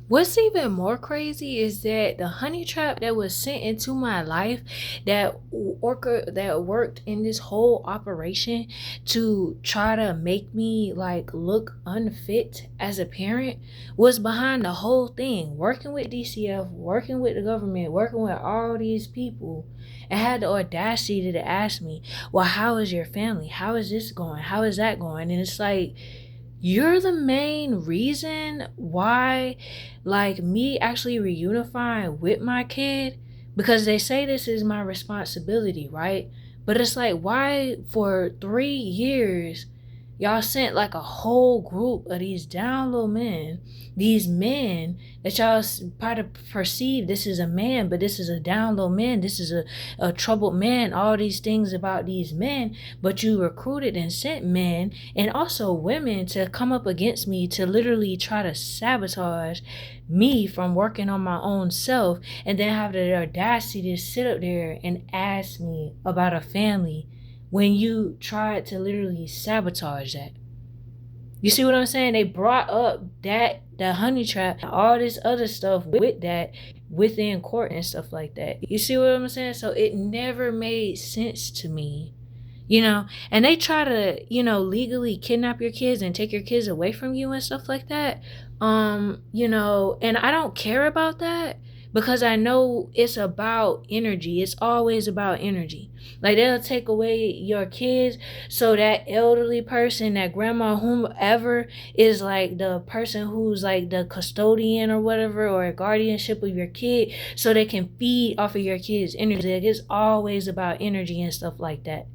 What's even more crazy is that the honey trap that was sent into my life, that worked in this whole operation to try to make me like look unfit as a parent, was behind the whole thing. Working with DCF, working with the government, working with all these people, and had the audacity to ask me, well, how is your family? How is this going? How is that going? And it's like, you're the main reason why, like, me actually reunifying with my kid, because they say this is my responsibility, right? But it's like, why for 3 years y'all sent like a whole group of these down low men, these men that y'all probably perceive this is a man, but this is a down low man, this is a troubled man, all these things about these men, but you recruited and sent men and also women to come up against me to literally try to sabotage me from working on my own self, and then have the audacity to sit up there and ask me about a family when you tried to literally sabotage that. You see what I'm saying? They brought up the honey trap, all this other stuff with that within court and stuff like that. You see what I'm saying? So it never made sense to me. And they try to, legally kidnap your kids and take your kids away from you and stuff like that. And I don't care about that, because I know it's about energy. It's always about energy. Like, they'll take away your kids so that elderly person, that grandma, whomever is like the person who's like the custodian or whatever, or a guardianship of your kid, so they can feed off of your kids' energy. Like, it's always about energy and stuff like that.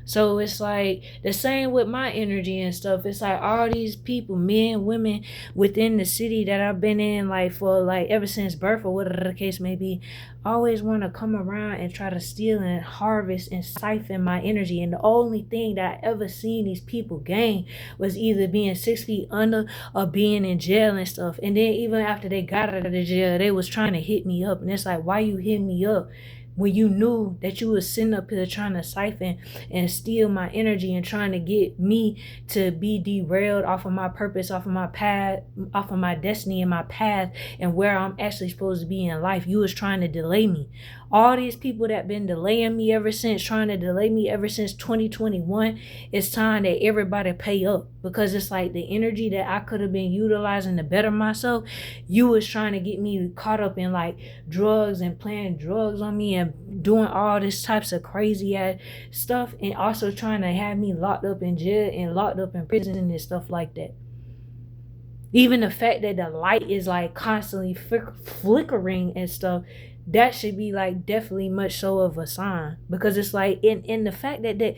So it's like the same with my energy and stuff. It's like all these people, men, women within the city that I've been in like for like ever since birth or whatever the case may be, always want to come around and try to steal and harvest and siphon my energy. And the only thing that I ever seen these people gain was either being 6 feet under or being in jail and stuff. And then even after they got out of the jail, they was trying to hit me up. And it's like, why you hit me up when you knew that you was sitting up here trying to siphon and steal my energy and trying to get me to be derailed off of my purpose, off of my path, off of my destiny and my path and where I'm actually supposed to be in life? You was trying to delay me. All these people that been delaying me ever since, trying to delay me ever since 2021, it's time that everybody pay up, because it's like the energy that I could have been utilizing to better myself, you was trying to get me caught up in like drugs and playing drugs on me and doing all this types of crazy ass stuff, and also trying to have me locked up in jail and locked up in prison and stuff like that. Even the fact that the light is like constantly flickering and stuff, that should be like definitely much so of a sign, because it's like in the fact that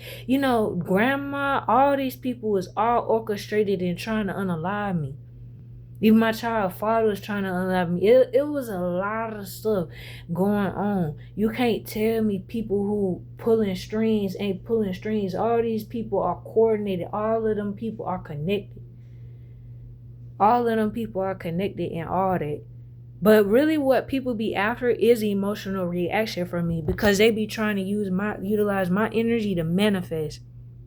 grandma, all these people was all orchestrated in trying to unalive me. Even my child father was trying to unalive me. It was a lot of stuff going on. You can't tell me people who pulling strings ain't pulling strings. All these people are coordinated. All of them people are connected. All of them people are connected and all that. But really what people be after is emotional reaction from me, because they be trying to utilize my energy to manifest.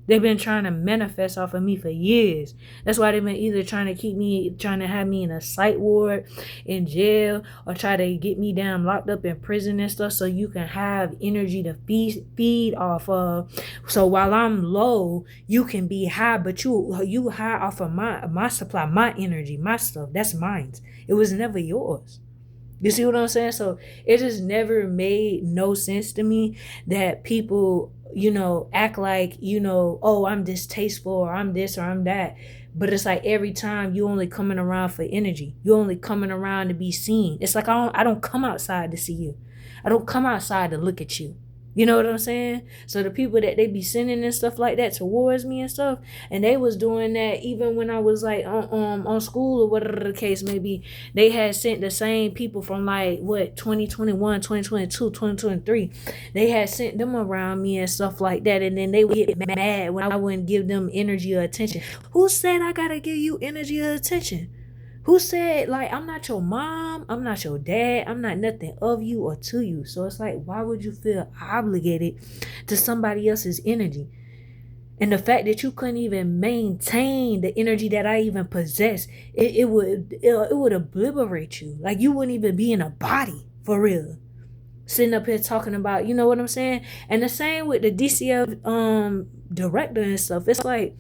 They've been trying to manifest off of me for years. That's why they've been either trying to have me in a psych ward, in jail, or try to get me down locked up in prison and stuff, so you can have energy to feed off of. So while I'm low, you can be high, but you high off of my supply, my energy, my stuff. That's mine. It was never yours. You see what I'm saying? So it just never made no sense to me that people, act like, oh, I'm distasteful, or I'm this, or I'm that. But it's like every time you only coming around for energy. You only coming around to be seen. It's like I don't come outside to see you. I don't come outside to look at you. You know what I'm saying? So the people that they be sending and stuff like that towards me and stuff, and they was doing that even when I was like on school or whatever the case may be. They had sent the same people from like 2021, 2022, 2023. They had sent them around me and stuff like that, and then they would get mad when I wouldn't give them energy or attention. Who said I gotta give you energy or attention? Who said, like, I'm not your mom, I'm not your dad, I'm not nothing of you or to you? So it's like, why would you feel obligated to somebody else's energy? And the fact that you couldn't even maintain the energy that I even possess, it would obliterate you. Like you wouldn't even be in a body for real. Sitting up here talking about, you know what I'm saying? And the same with the DCF director and stuff. It's like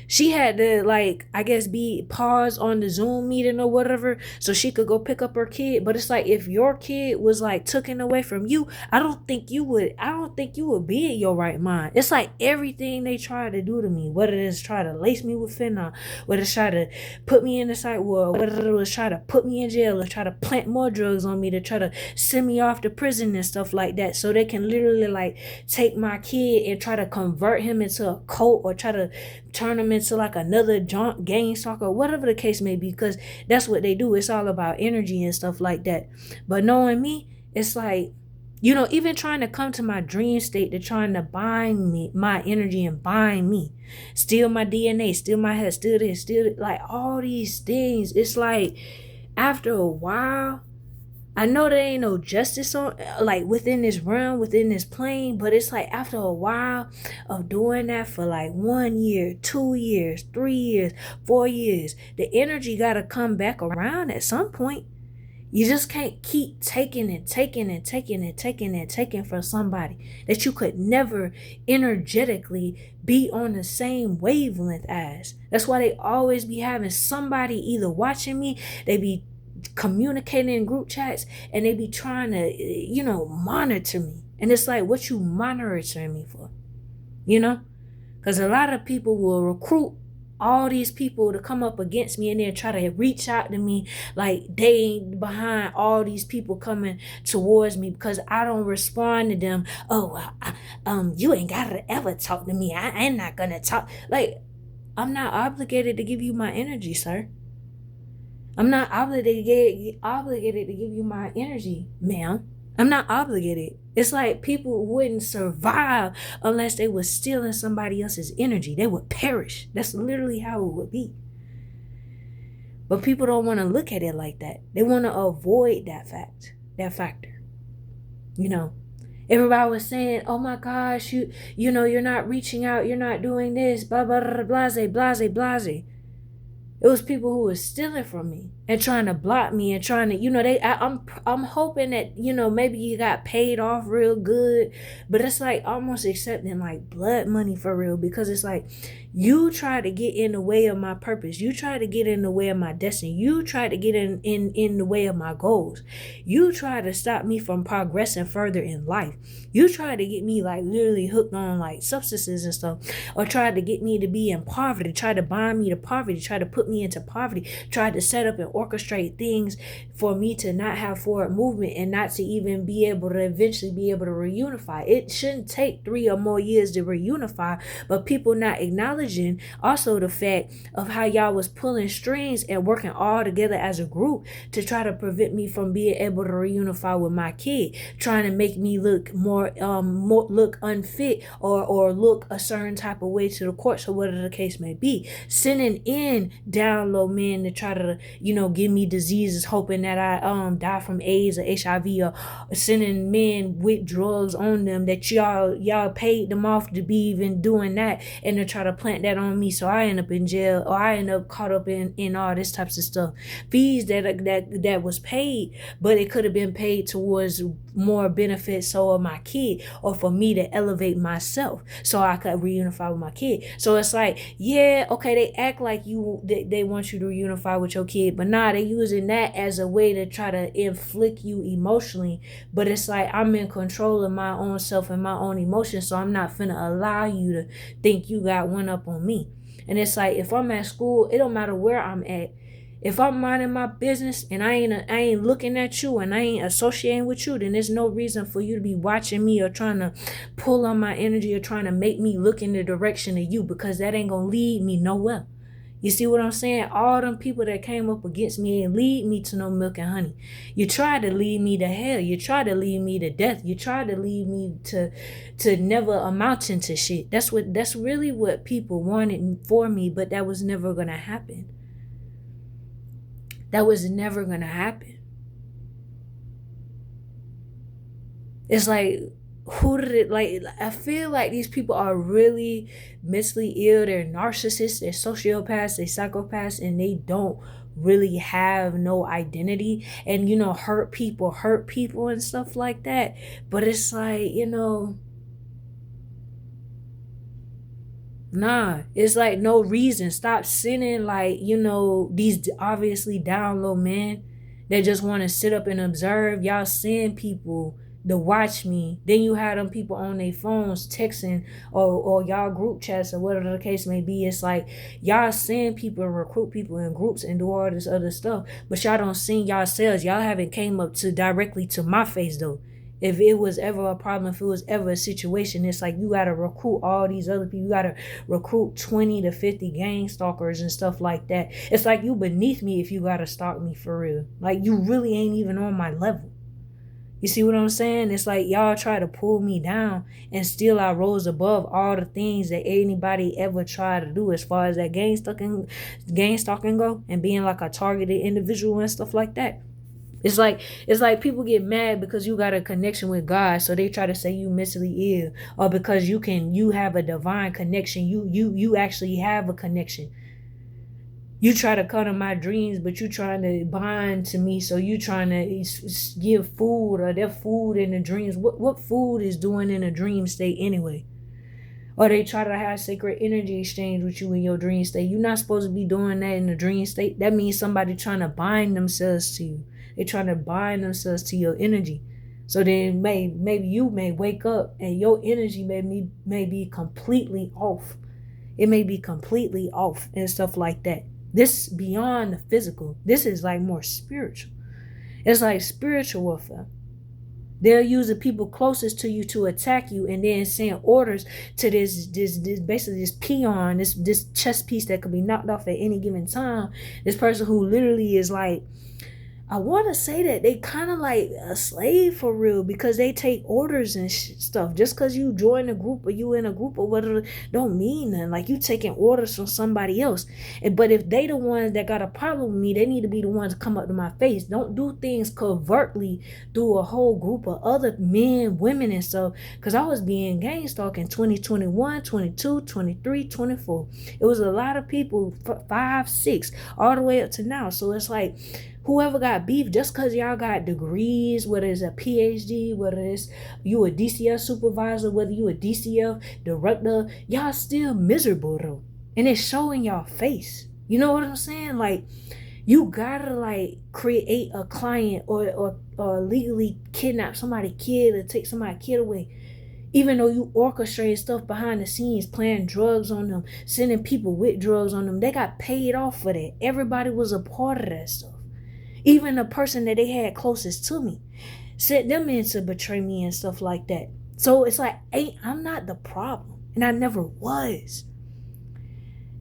she had to, like, I guess be paused on the Zoom meeting or whatever so she could go pick up her kid. But it's like if your kid was like taken away from you, I don't think you would be in your right mind. It's like everything they try to do to me, whether it's try to lace me with fentanyl, whether it's try to put me in the psych ward, whether it was try to put me in jail or try to plant more drugs on me to try to send me off to prison and stuff like that, so they can literally like take my kid and try to convert him into a cult or try to turn him into like another Gangstalker, whatever the case may be, because that's what they do. It's all about energy and stuff like that. But knowing me, it's like, even trying to come to my dream state, they're trying to bind me, my energy, and bind me, steal my DNA, steal my head, steal this, steal like all these things. It's like after a while, I know there ain't no justice on like within this realm, within this plane, but it's like after a while of doing that for like 1 year, 2 years, 3 years, 4 years, the energy gotta come back around at some point. You just can't keep taking and taking and taking and taking and taking from somebody that you could never energetically be on the same wavelength as. That's why they always be having somebody either watching me, they be communicating in group chats, and they be trying to monitor me. And it's like, what you monitoring me for? Because a lot of people will recruit all these people to come up against me and then try to reach out to me like they ain't behind all these people coming towards me because I don't respond to them. You ain't gotta ever talk to me. I ain't not gonna talk. Like, I'm not obligated to give you my energy, sir. I'm not obligated to give you my energy, ma'am. I'm not obligated. It's like people wouldn't survive unless they were stealing somebody else's energy. They would perish. That's literally how it would be. But people don't want to look at it like that. They want to avoid that factor. Everybody was saying, oh my gosh, you're not reaching out, you're not doing this, blah, blah, blah, blase, blase, blase. It was people who was stealing from me and trying to block me and trying to, I'm hoping that, maybe you got paid off real good, but it's like almost accepting like blood money for real, because it's like you try to get in the way of my purpose. You try to get in the way of my destiny. You try to get in the way of my goals. You try to stop me from progressing further in life. You try to get me like literally hooked on like substances and stuff, or try to get me to be in poverty, try to bind me to poverty, try to put me into poverty, try to set up and orchestrate things for me to not have forward movement and not to even be able to eventually be able to reunify. It shouldn't take 3 or more years to reunify, but people not acknowledging also the fact of how y'all was pulling strings and working all together as a group to try to prevent me from being able to reunify with my kid, trying to make me look more look unfit or look a certain type of way to the courts or whatever the case may be, sending in down low men to try to give me diseases, hoping that I die from AIDS or HIV, or sending men with drugs on them that y'all paid them off to be even doing that, and to try to plant that on me, so I end up in jail or I end up caught up in all this types of stuff. Fees that was paid, but it could have been paid towards more benefits so of my kid, or for me to elevate myself so I could reunify with my kid. So it's like, yeah, okay, they act like they want you to reunify with your kid, but nah, they using that as a way to try to inflict you emotionally. But it's like, I'm in control of my own self and my own emotions, so I'm not finna allow you to think you got one up on me. And it's like, if I'm at school, it don't matter where I'm at. If I'm minding my business and I ain't looking at you and I ain't associating with you, then there's no reason for you to be watching me or trying to pull on my energy or trying to make me look in the direction of you, because that ain't gonna lead me nowhere. You see what I'm saying? All them people that came up against me and lead me to no milk and honey. You tried to lead me to hell. You tried to lead me to death. You tried to lead me to never amounting to shit. That's really what people wanted for me, but that was never gonna happen. That was never gonna happen. It's like who did it, like, I feel like these people are really mentally ill. They're narcissists, they're sociopaths, they're psychopaths, and they don't really have no identity. And hurt people and stuff like that. But it's like, nah, it's like no reason. Stop sending, like, these obviously down low men that just want to sit up and observe. Y'all send people to watch me. Then you have them people on their phones texting, or y'all group chats or whatever the case may be. It's like y'all send people and recruit people in groups and do all this other stuff, but y'all don't send yourselves. Y'all haven't came up to directly to my face though. If it was ever a problem, if it was ever a situation, it's like you gotta recruit all these other people. You gotta recruit 20 to 50 gang stalkers and stuff like that. It's like you beneath me if you gotta stalk me for real. Like you really ain't even on my level. You see what I'm saying? It's like y'all try to pull me down, and still I rose above all the things that anybody ever tried to do as far as that gang stalking go, and being like a targeted individual and stuff like that. It's like people get mad because you got a connection with God, so they try to say you mentally ill, or because you have a divine connection. You actually have a connection. You try to come to my dreams, but you trying to bind to me, so you trying to give food, or their food in the dreams. What food is doing in a dream state anyway? Or they try to have sacred energy exchange with you in your dream state. You're not supposed to be doing that in the dream state. That means somebody trying to bind themselves to you. They're trying to bind themselves to your energy. So then maybe you may wake up and your energy may be completely off. It may be completely off and stuff like that. This beyond the physical. This is like more spiritual. It's like spiritual warfare. They'll use the people closest to you to attack you, and then send orders to this basically this peon, this chess piece that could be knocked off at any given time. This person who literally is like, I want to say that they kind of like a slave for real, because they take orders and stuff. Just because you join a group or you in a group or whatever don't mean nothing. Like you taking orders from somebody else. But if they the ones that got a problem with me, they need to be the ones to come up to my face. Don't do things covertly through a whole group of other men, women and stuff. Because I was being gang stalked in 2021, 22, 23, 24. It was a lot of people, 5, 6, all the way up to now. So it's like, whoever got beef, just because y'all got degrees, whether it's a PhD, whether it's you a DCF supervisor, whether you a DCF director, y'all still miserable though. And it's showing y'all face. You know what I'm saying? Like, you gotta like create a client or legally kidnap somebody's kid or take somebody's kid away. Even though you orchestrate stuff behind the scenes, playing drugs on them, sending people with drugs on them, they got paid off for that. Everybody was a part of that stuff. Even the person that they had closest to me sent them in to betray me and stuff like that. So it's like, hey, I'm not the problem, and I never was.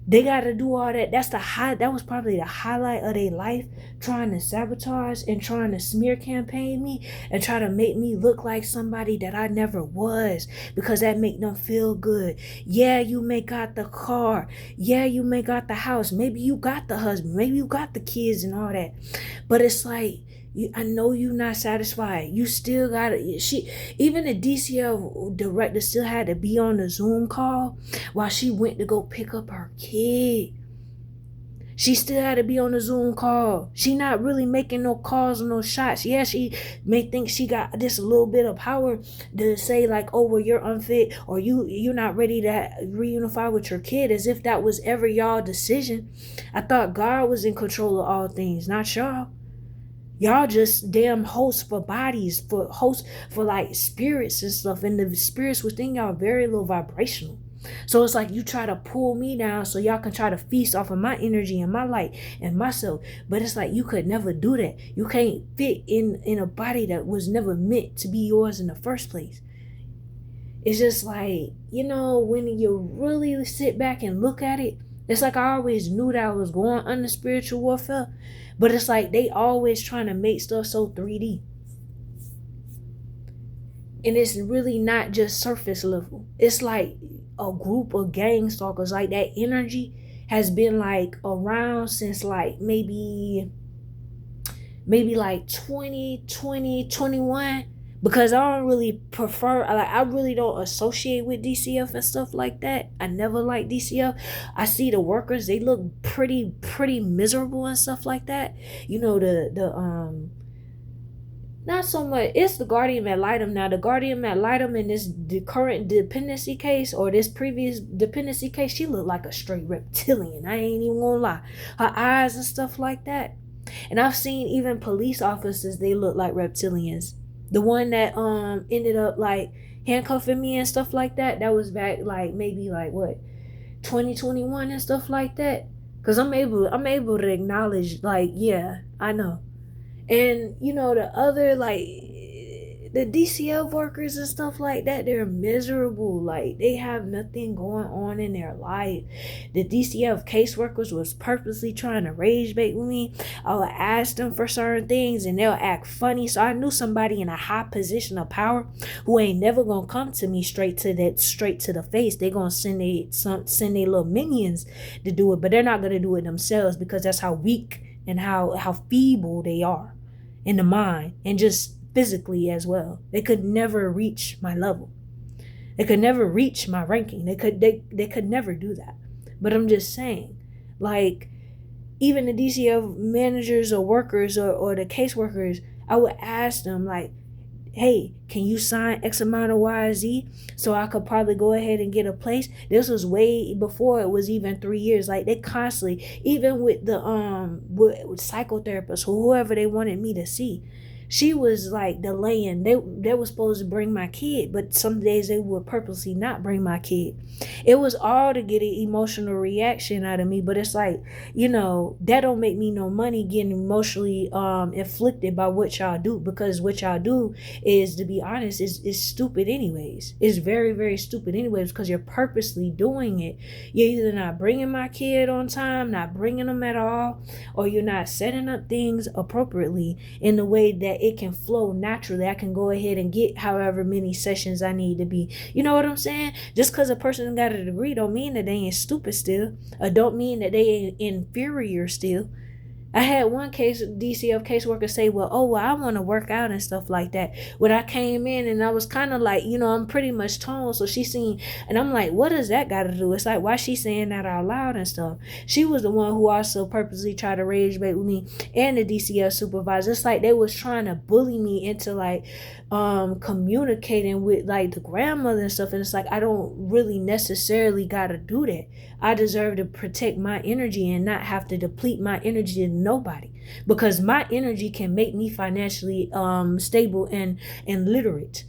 They got to do all that. That was probably the highlight of their life, trying to sabotage and trying to smear campaign me and try to make me look like somebody that I never was, because that make them feel good. Yeah, you may got the car. Yeah, you may got the house. Maybe you got the husband. Maybe you got the kids and all that. But it's like, I know you're not satisfied. You still got it. Even the DCL director still had to be on the Zoom call while she went to go pick up her kid. She still had to be on the Zoom call. She not really making no calls or no shots. Yeah, she may think she got this little bit of power to say like, oh, well, you're unfit, or you're not ready to reunify with your kid, as if that was ever y'all decision. I thought God was in control of all things, not y'all. Y'all just damn hosts for bodies, for hosts for like spirits and stuff. And the spirits within y'all very low vibrational. So it's like you try to pull me down so y'all can try to feast off of my energy and my light and myself. But it's like you could never do that. You can't fit in a body that was never meant to be yours in the first place. It's just like, when you really sit back and look at it, it's like I always knew that I was going under spiritual warfare. But it's like they always trying to make stuff so 3D. And it's really not just surface level. It's like a group of gang stalkers. Like that energy has been like around since like maybe like 2020, 21. because I don't really prefer, like, I really don't associate with DCF and stuff like that. I never liked DCF. I see the workers, they look pretty miserable and stuff like that. You know, the not so much, it's the guardian ad litem. Now the guardian ad litem in the current dependency case, or this previous dependency case, she looked like a straight reptilian. I ain't even gonna lie. Her eyes and stuff like that. And I've seen even police officers, they look like reptilians. The one that ended up like handcuffing me and stuff like that, that was back like maybe like what, 2021 and stuff like that. Cause I'm able to acknowledge, like, yeah, I know. And you know, the other, like, the DCF workers and stuff like that, they're miserable. Like, they have nothing going on in their life. The DCF caseworkers was purposely trying to rage bait with me. I would ask them for certain things and they'll act funny. So I knew somebody in a high position of power who ain't never gonna come to me straight to the face. They gonna send their little minions to do it, but they're not gonna do it themselves, because that's how weak and how feeble they are in the mind, and just physically as well. They could never reach my level. They could never reach my ranking. They could never do that. But I'm just saying, like, even the DCF managers or workers, or the caseworkers, I would ask them, like, hey, can you sign X amount of YZ so I could probably go ahead and get a place? This was way before it was even 3 years. Like, they constantly, even with the with psychotherapists or whoever they wanted me to see, she was like delaying. They were supposed to bring my kid, but some days they would purposely not bring my kid. It was all to get an emotional reaction out of me. But it's like, you know, that don't make me no money getting emotionally inflicted by what y'all do, because what y'all do is, to be honest, is stupid anyways. It's very stupid anyways, because you're purposely doing it. You're either not bringing my kid on time, not bringing them at all, or you're not setting up things appropriately in the way that it can flow naturally. I can go ahead and get however many sessions I need to be. You know what I'm saying? Just because a person got a degree don't mean that they ain't stupid still, or don't mean that they ain't inferior still. I had one case, DCF caseworker say, well, I want to work out and stuff like that. When I came in and I was kind of like, you know, I'm pretty much toned. So she seen, and I'm like, what does that got to do? It's like, why she saying that out loud and stuff? She was the one who also purposely tried to rage bait with me and the DCF supervisor. It's like they was trying to bully me into like communicating with like the grandmother and stuff. And it's like, I don't really necessarily got to do that. I deserve to protect my energy and not have to deplete my energy to nobody, because my energy can make me financially stable and literate.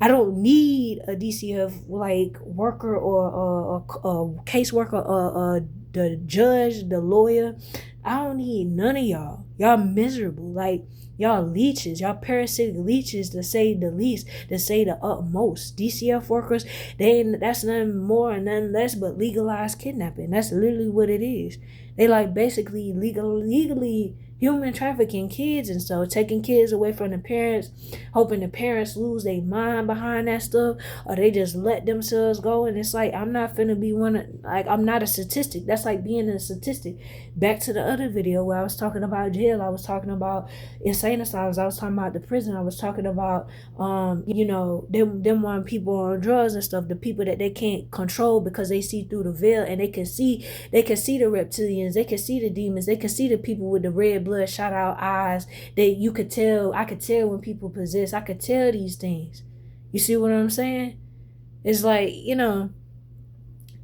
I don't need a DCF like worker or a caseworker or the judge, the lawyer. I don't need none of y'all. Y'all miserable. Like, y'all leeches, y'all parasitic leeches, to say the least, to say the utmost. DCF workers, that's nothing more and nothing less but legalized kidnapping. That's literally what it is. They like basically legally human trafficking kids and stuff, taking kids away from the parents, hoping the parents lose their mind behind that stuff, or they just let themselves go. And it's like, I'm not finna be I'm not a statistic. That's like being a statistic. Back to the other video where I was talking about jail, I was talking about insane asylums, I was talking about the prison, I was talking about you know, them one people on drugs and stuff, the people that they can't control because they see through the veil, and they can see the reptilians, they can see the demons, they can see the people with the red blood shot out eyes that you could tell. I could tell when people possess. I could tell these things. You see what I'm saying? It's like, you know,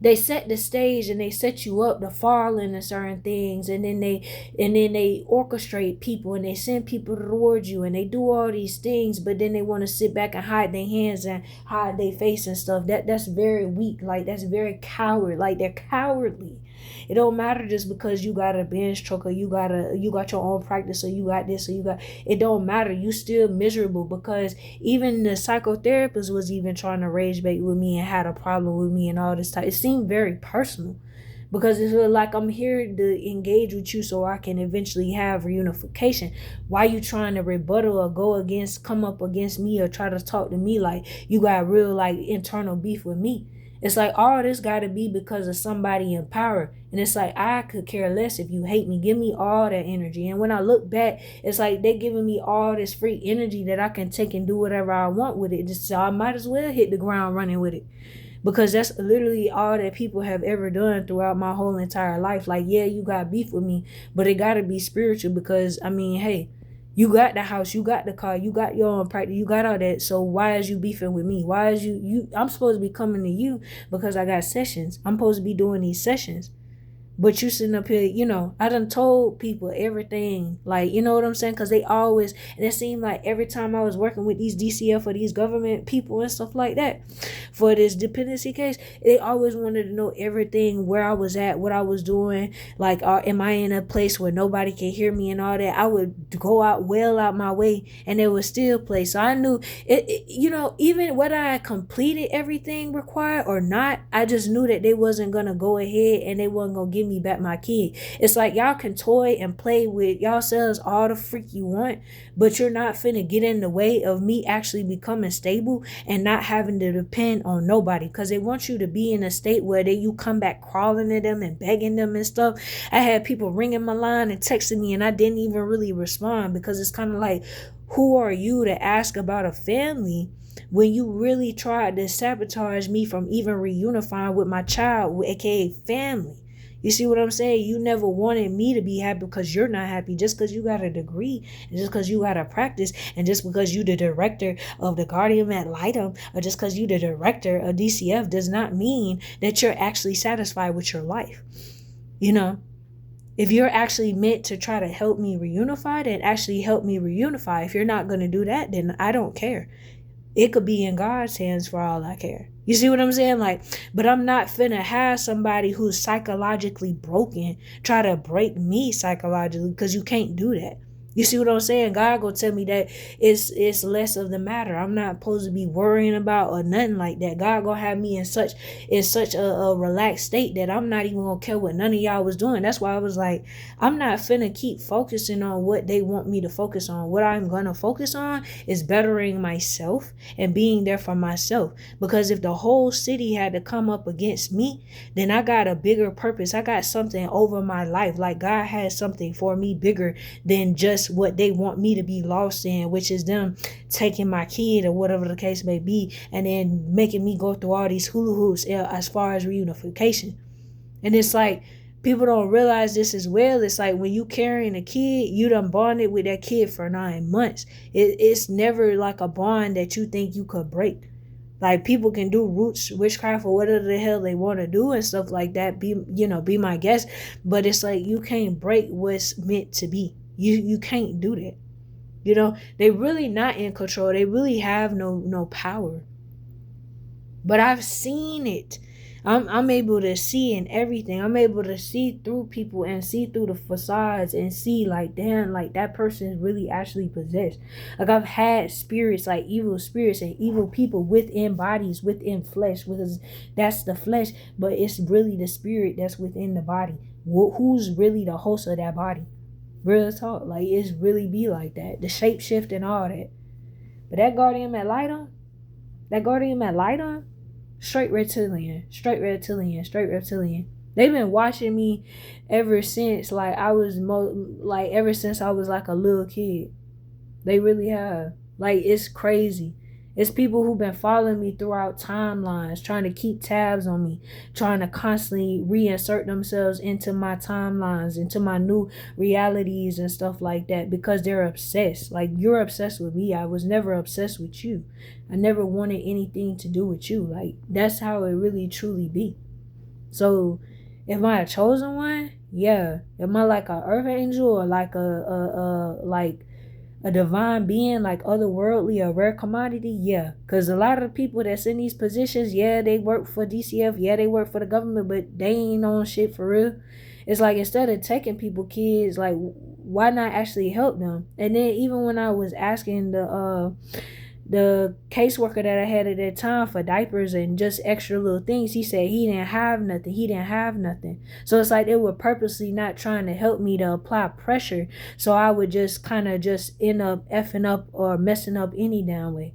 they set the stage and they set you up to fall into certain things, and then they orchestrate people and they send people towards you and they do all these things, but then they want to sit back and hide their hands and hide their face and stuff. That's very weak. Like, that's very coward. Like, they're cowardly. It don't matter just because you got a bench truck, or you got your own practice, or you got this, or you got, it don't matter. You still miserable, because even the psychotherapist was even trying to rage bait with me and had a problem with me and all this type. It seemed very personal, because it's like, I'm here to engage with you so I can eventually have reunification. Why you trying to rebuttal or come up against me, or try to talk to me like you got real like internal beef with me? It's like all this got to be because of somebody in power. And it's like, I could care less if you hate me. Give me all that energy. And when I look back, it's like they giving me all this free energy that I can take and do whatever I want with it. Just so I might as well hit the ground running with it, because that's literally all that people have ever done throughout my whole entire life. Like, yeah, you got beef with me, but it got to be spiritual, because I mean, hey, you got the house, you got the car, you got your own practice, you got all that. So why is you beefing with me? Why is you I'm supposed to be coming to you because I got sessions. I'm supposed to be doing these sessions. But you sitting up here, I done told people everything. Like, you know what I'm saying? Because they always, and it seemed like every time I was working with these DCF or these government people and stuff like that for this dependency case, they always wanted to know everything, where I was at, what I was doing. Like, am I in a place where nobody can hear me and all that? I would go out well out my way and they would still play. So I knew even whether I completed everything required or not, I just knew that they wasn't going to go ahead and they wasn't going to give me back my kid. It's like, y'all can toy and play with yourselves all the freak you want, but you're not finna get in the way of me actually becoming stable and not having to depend on nobody, because they want you to be in a state where you come back crawling at them and begging them and stuff. I had people ringing my line and texting me and I didn't even really respond, because it's kind of like, who are you to ask about a family when you really tried to sabotage me from even reunifying with my child, aka family? You see what I'm saying? You never wanted me to be happy because you're not happy. Just because you got a degree, and just because you got a practice, and just because you the director of the Guardian ad litem, or just because you the director of DCF, does not mean that you're actually satisfied with your life. If you're actually meant to try to help me reunify, then actually help me reunify. If you're not going to do that, then I don't care. It could be in God's hands for all I care. You see what I'm saying? Like, but I'm not finna have somebody who's psychologically broken try to break me psychologically, because you can't do that. You see what I'm saying? God gonna tell me that it's less of the matter. I'm not supposed to be worrying about or nothing like that. God gonna have me in such a relaxed state that I'm not even gonna care what none of y'all was doing. That's why I was like, I'm not finna keep focusing on what they want me to focus on. What I'm gonna focus on is bettering myself and being there for myself. Because if the whole city had to come up against me, then I got a bigger purpose. I got something over my life. Like, God has something for me bigger than just what they want me to be lost in, which is them taking my kid or whatever the case may be, and then making me go through all these hula hoops as far as reunification. And it's like, people don't realize this as well. It's like, when you carrying a kid, you done bonded with that kid for 9 months. It's never like a bond that you think you could break. Like, people can do roots witchcraft or whatever the hell they want to do and stuff like that. Be my guest. But it's like, you can't break what's meant to be. You can't do that. They really not in control. They really have no power. But I've seen it. I'm able to see in everything. I'm able to see through people and see through the facades and see, like, damn, like, that person is really actually possessed. Like, I've had spirits, like evil spirits and evil people within bodies, within flesh, because that's the flesh, but it's really the spirit that's within the body. Who's really the host of that body? Real talk. Like, it's really be like that. The shape shift and all that. But that guardian ad litem, straight reptilian. They've been watching me ever since, like, ever since I was like a little kid. They really have. Like, it's crazy. It's people who've been following me throughout timelines, trying to keep tabs on me, trying to constantly reinsert themselves into my timelines, into my new realities and stuff like that, because they're obsessed. Like, you're obsessed with me. I was never obsessed with you. I never wanted anything to do with you. Like, that's how it really truly be. So, am I a chosen one? Yeah. Am I like a earth angel, or like a divine being, like otherworldly, a rare commodity? Yeah. Because a lot of the people that's in these positions, yeah, they work for DCF, yeah, they work for the government, but they ain't on shit for real. It's like, instead of taking people kids, like, why not actually help them? And then even when I was asking the caseworker that I had at that time for diapers and just extra little things, he said he didn't have nothing. So it's like, they were purposely not trying to help me to apply pressure, so I would just kind of just end up effing up or messing up any damn way.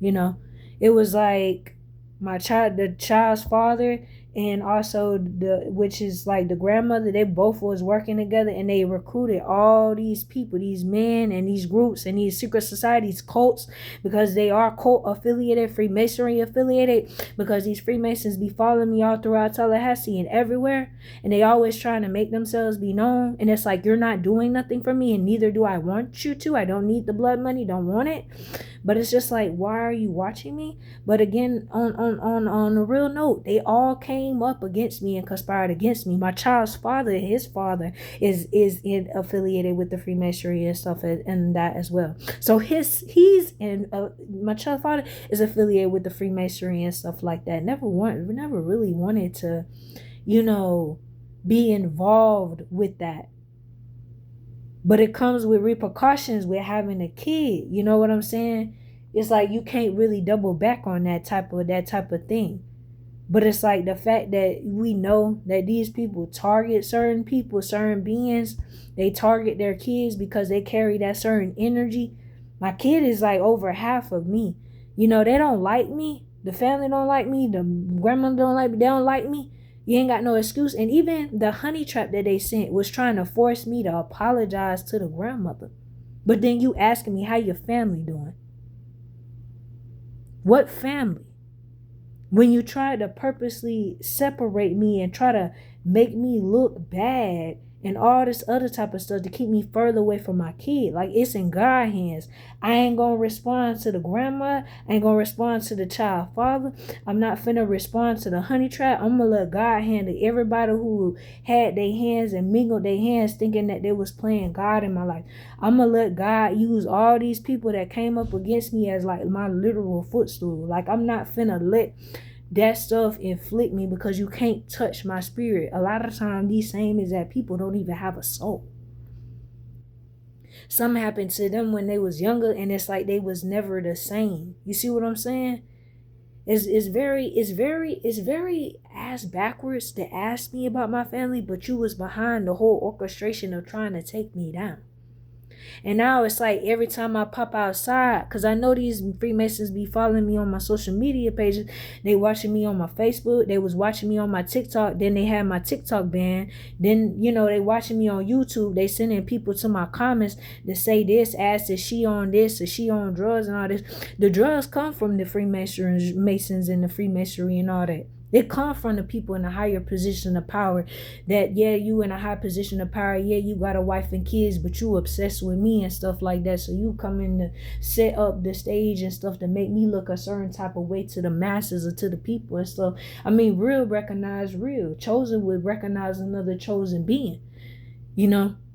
It was like, the child's father, and also which is like the grandmother, they both was working together, and they recruited all these people, these men, and these groups, and these secret societies, cults, because they are cult affiliated, Freemasonry affiliated, because these Freemasons be following me all throughout Tallahassee and everywhere, and they always trying to make themselves be known. And it's like, you're not doing nothing for me, and neither do I want you to. I don't need the blood money, don't want it. But it's just like, why are you watching me? But again, on a real note, they all came up against me and conspired against me. My child's father, his father, is affiliated with the Freemasonry and stuff, and that as well. So he's in my child's father is affiliated with the Freemasonry and stuff like that. Never really wanted to, be involved with that. But it comes with repercussions with having a kid. You know what I'm saying? It's like you can't really double back on that type of thing. But it's like the fact that we know that these people target certain people, certain beings. They target their kids because they carry that certain energy. My kid is like over half of me. They don't like me. The family don't like me. The grandmother don't like me. They don't like me. You ain't got no excuse. And even the honey trap that they sent was trying to force me to apologize to the grandmother. But then you asking me how your family doing. What family? When you try to purposely separate me and try to make me look bad and all this other type of stuff to keep me further away from my kid. Like, it's in God's hands. I ain't gonna respond to the grandma. I ain't gonna respond to the child father. I'm not finna respond to the honey trap. I'm gonna let God handle everybody who had their hands and mingled their hands thinking that they was playing God in my life. I'm gonna let God use all these people that came up against me as like my literal footstool. Like, I'm not finna let that stuff inflict me, because you can't touch my spirit. A lot of times these same exact people don't even have a soul. Something happened to them when they was younger, and it's like they was never the same. You see what I'm saying? It's very ass backwards to ask me about my family, but you was behind the whole orchestration of trying to take me down. And now it's like every time I pop outside, because I know these Freemasons be following me on my social media pages. They watching me on my Facebook. They was watching me on my TikTok. Then they had my TikTok banned. Then, they watching me on YouTube. They sending people to my comments to say this, ask is she on this, is she on drugs and all this. The drugs come from the Freemasons and the Freemasonry and all that. It comes from the people in a higher position of power that, yeah, you in a high position of power. Yeah, you got a wife and kids, but you obsessed with me and stuff like that. So you come in to set up the stage and stuff to make me look a certain type of way to the masses or to the people and stuff. I mean, real recognize real. Chosen would recognize another chosen being,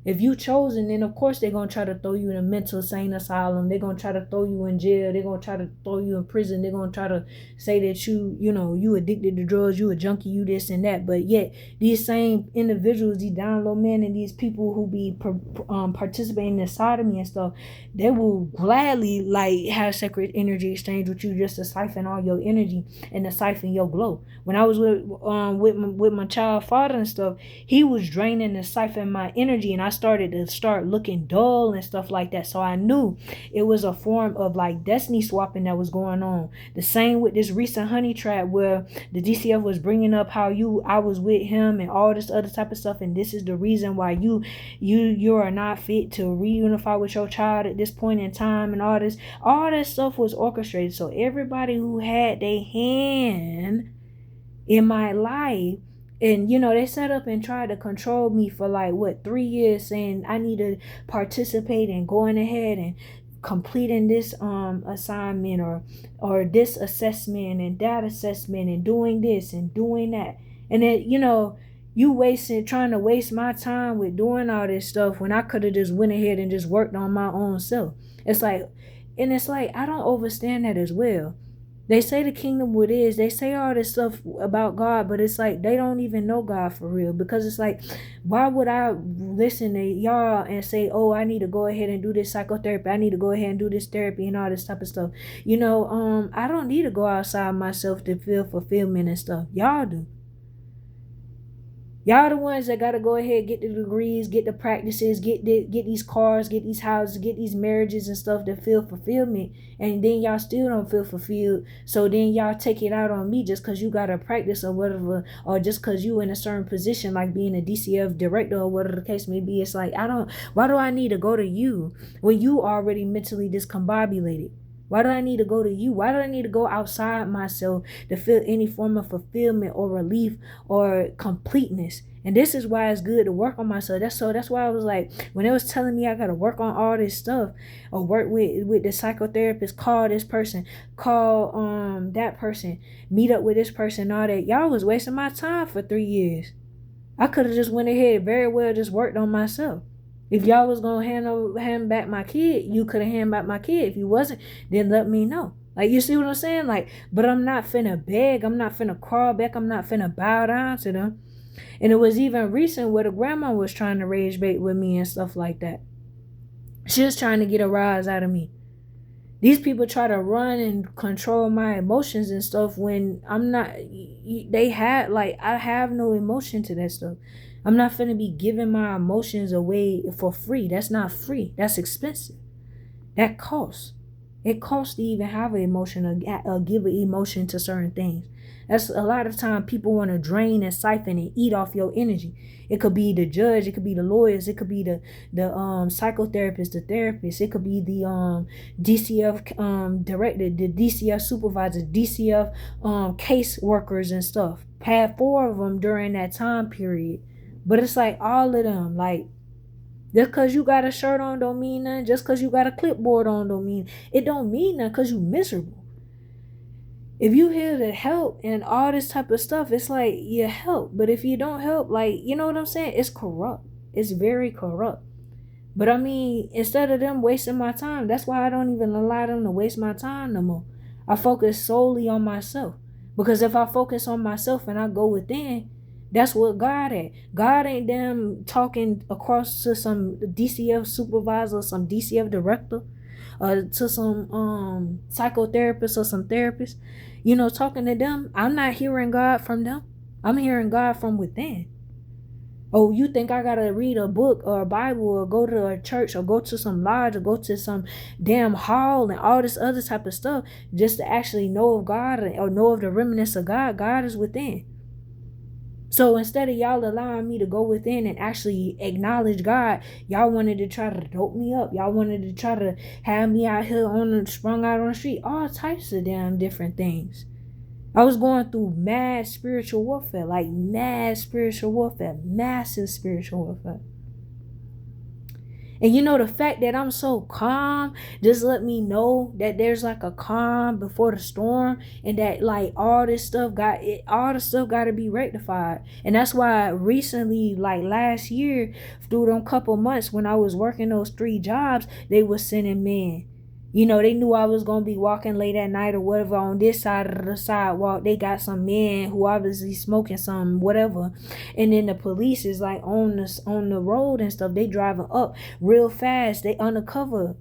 If you chosen, then of course they're going to try to throw you in a mental sane asylum. They're going to try to throw you in jail. They're going to try to throw you in prison. They're going to try to say that you addicted to drugs, you a junkie, you this and that. But yet these same individuals, these down low men and these people who be participating in sodomy and stuff, they will gladly like have sacred energy exchange with you just to siphon all your energy and to siphon your glow. When I was with my child father and stuff, he was draining and siphoning my energy, and I started to looking dull and stuff like that. So I knew it was a form of like destiny swapping that was going on. The same with this recent honey trap where the DCF was bringing up how I was with him and all this other type of stuff, and this is the reason why you are not fit to reunify with your child at this point in time, and all that stuff was orchestrated. So everybody who had their hand in my life, and they set up and tried to control me for 3 years, saying I need to participate in going ahead and completing this assignment or this assessment and that assessment and doing this and doing that. And then you trying to waste my time with doing all this stuff when I could have just went ahead and just worked on my own self. It's like I don't understand that as well. They say the kingdom what is. They say all this stuff about God, but it's like they don't even know God for real. Because it's like, why would I listen to y'all and say, oh, I need to go ahead and do this psychotherapy. I need to go ahead and do this therapy and all this type of stuff. I don't need to go outside myself to feel fulfillment and stuff. Y'all do. Y'all the ones that gotta go ahead, get the degrees, get the practices, get these cars, get these houses, get these marriages and stuff that feel fulfillment, and then y'all still don't feel fulfilled. So then y'all take it out on me just cause you gotta practice or whatever, or just cause you in a certain position like being a DCF director or whatever the case may be. It's like why do I need to go to you when you already mentally discombobulated? Why do I need to go to you? Why do I need to go outside myself to feel any form of fulfillment or relief or completeness? And this is why it's good to work on myself. That's why I was like, when it was telling me I gotta work on all this stuff or work with the psychotherapist, call this person, call that person, meet up with this person, all that. Y'all was wasting my time for 3 years. I could have just went ahead very well just worked on myself. If y'all was gonna hand back my kid, you could have hand back my kid. If you wasn't, then let me know. Like, you see what I'm saying? Like, but I'm not finna beg. I'm not finna crawl back. I'm not finna bow down to them. And it was even recent where the grandma was trying to rage bait with me and stuff like that. She was trying to get a rise out of me. These people try to run and control my emotions and stuff when I'm not. I have no emotion to that stuff. I'm not finna be giving my emotions away for free. That's not free. That's expensive. That costs. It costs to even have an emotion or give an emotion to certain things. That's a lot of time people want to drain and siphon and eat off your energy. It could be the judge, it could be the lawyers, it could be the psychotherapist, the therapist, it could be the DCF director, the DCF supervisor, DCF case workers and stuff. Had 4 of them during that time period. But it's like all of them, like, just because you got a shirt on don't mean nothing. Just because you got a clipboard on don't mean. It don't mean nothing because you miserable. If you here to help and all this type of stuff, it's like you help. But if you don't help, like, you know what I'm saying? It's corrupt. It's very corrupt. But I mean, instead of them wasting my time, that's why I don't even allow them to waste my time no more. I focus solely on myself. Because if I focus on myself and I go within, that's what God at. God ain't them talking across to some DCF supervisor, some DCF director, to some psychotherapist or some therapist. You know, talking to them. I'm not hearing God from them. I'm hearing God from within. Oh, you think I gotta read a book or a Bible or go to a church or go to some lodge or go to some damn hall and all this other type of stuff just to actually know of God or know of the remnants of God? God is within. So instead of y'all allowing me to go within and actually acknowledge God, y'all wanted to try to dope me up. Y'all wanted to try to have me out here sprung out on the street. All types of damn different things. I was going through mad spiritual warfare, massive spiritual warfare. And you know, the fact that I'm so calm just let me know that there's like a calm before the storm, and that like all the stuff got to be rectified. And that's why recently, like last year, through them couple months when I was working those 3 jobs, they was sending men. You know, they knew I was going to be walking late at night or whatever on this side of the sidewalk. They got some men who obviously smoking some whatever. And then the police is like on the road and stuff. They driving up real fast. They undercover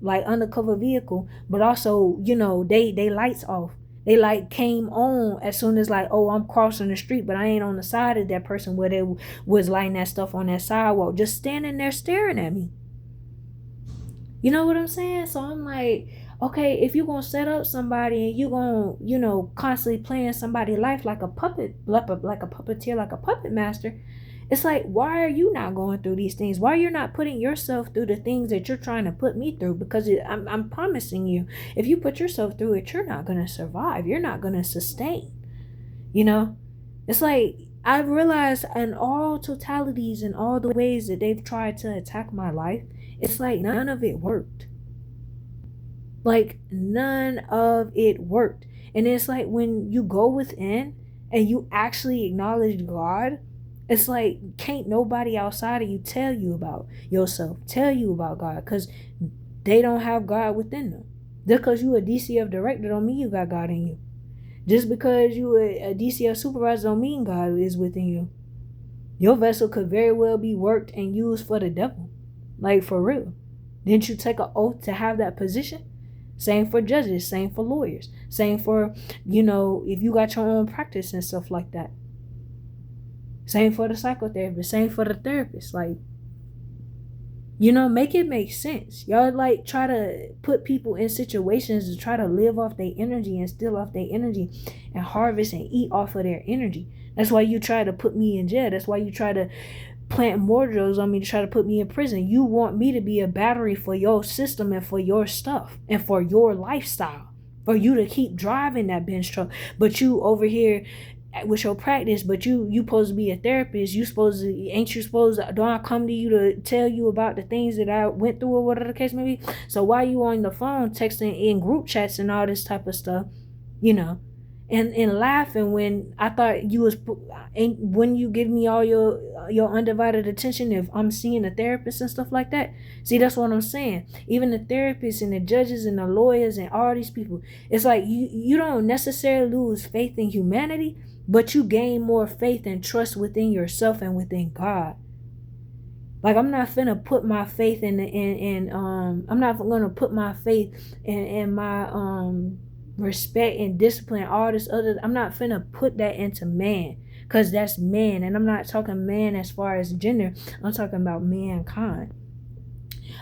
vehicle. But also, you know, they lights off. They like came on as soon as like, oh, I'm crossing the street, but I ain't on the side of that person where they was lighting that stuff on that sidewalk. Just standing there staring at me. You know what I'm saying? So I'm like, okay, if you're going to set up somebody and you're going to, you know, constantly playing somebody's life like a puppet, like a puppeteer, like a puppet master, it's like, why are you not going through these things? Why are you not putting yourself through the things that you're trying to put me through? Because I'm promising you, if you put yourself through it, you're not going to survive. You're not going to sustain. You know? It's like, I've realized in all totalities and all the ways that they've tried to attack my life, it's like none of it worked. Like none of it worked. And it's like when you go within and you actually acknowledge God, it's like can't nobody outside of you tell you about yourself, tell you about God, because they don't have God within them. Just because you a DCF director don't mean you got God in you. Just because you a DCF supervisor don't mean God is within you. Your vessel could very well be worked and used for the devil. Like, for real. Didn't you take an oath to have that position? Same for judges, same for lawyers, same for, you know, if you got your own practice and stuff like that. Same for the psychotherapist, same for the therapist. Like, make it make sense. Y'all like try to put people in situations to try to live off their energy and steal off their energy and harvest and eat off of their energy. That's why you try to put me in jail. That's why you try to plant more drugs on me to try to put me in prison. You want me to be a battery for your system and for your stuff and for your lifestyle. For you to keep driving that bench truck. But you over here with your practice, but you supposed to be a therapist. Ain't you supposed to, don't I come to you to tell you about the things that I went through or whatever the case may be? So why you on the phone texting in group chats and all this type of stuff, you know? And laughing when I thought you was, and when you give me all your undivided attention if I'm seeing a therapist and stuff like that. See, that's what I'm saying. Even the therapists and the judges and the lawyers and all these people, it's like you don't necessarily lose faith in humanity, but you gain more faith and trust within yourself and within God. Like, I'm not finna put my faith I'm not gonna put my faith in my respect and discipline, all this other. I'm not finna put that into man, because that's man. And I'm not talking man as far as gender, I'm talking about mankind.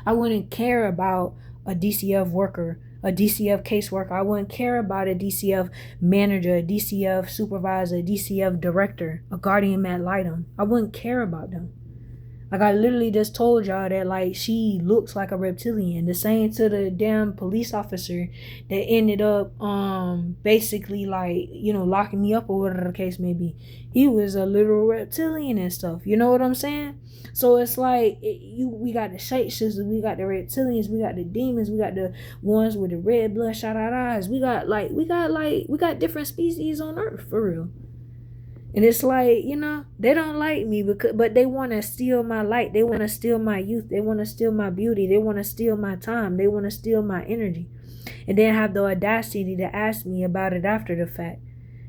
I wouldn't care about a DCF worker, a DCF caseworker. I wouldn't care about a DCF manager, a DCF supervisor, a DCF director, a guardian ad litem. I wouldn't care about them. Like, I literally just told y'all that, like, she looks like a reptilian. The same to the damn police officer that ended up basically, like, locking me up or whatever the case may be. He was a literal reptilian and stuff. You know what I'm saying? So it's like, we got the shapeshifters, we got the reptilians, we got the demons, we got the ones with the red bloodshot eyes. We got different species on Earth, for real. And it's like, they don't like me but they want to steal my light. They want to steal my youth. They want to steal my beauty. They want to steal my time. They want to steal my energy. And then have the audacity to ask me about it after the fact.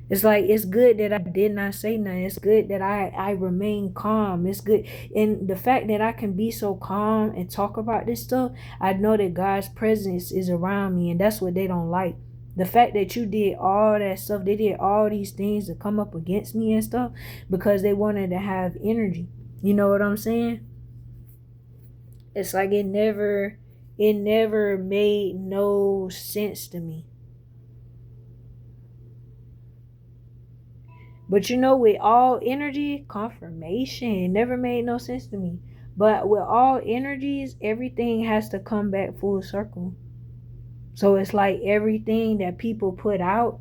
It's like, it's good that I did not say nothing. It's good that I remain calm. It's good. And the fact that I can be so calm and talk about this stuff, I know that God's presence is around me, and that's what they don't like. The fact that you did all that stuff, they did all these things to come up against me and stuff because they wanted to have energy. You know what I'm saying? It's like it never made no sense to me. But with all energy, confirmation, it never made no sense to me. But with all energies, everything has to come back full circle. So it's like everything that people put out,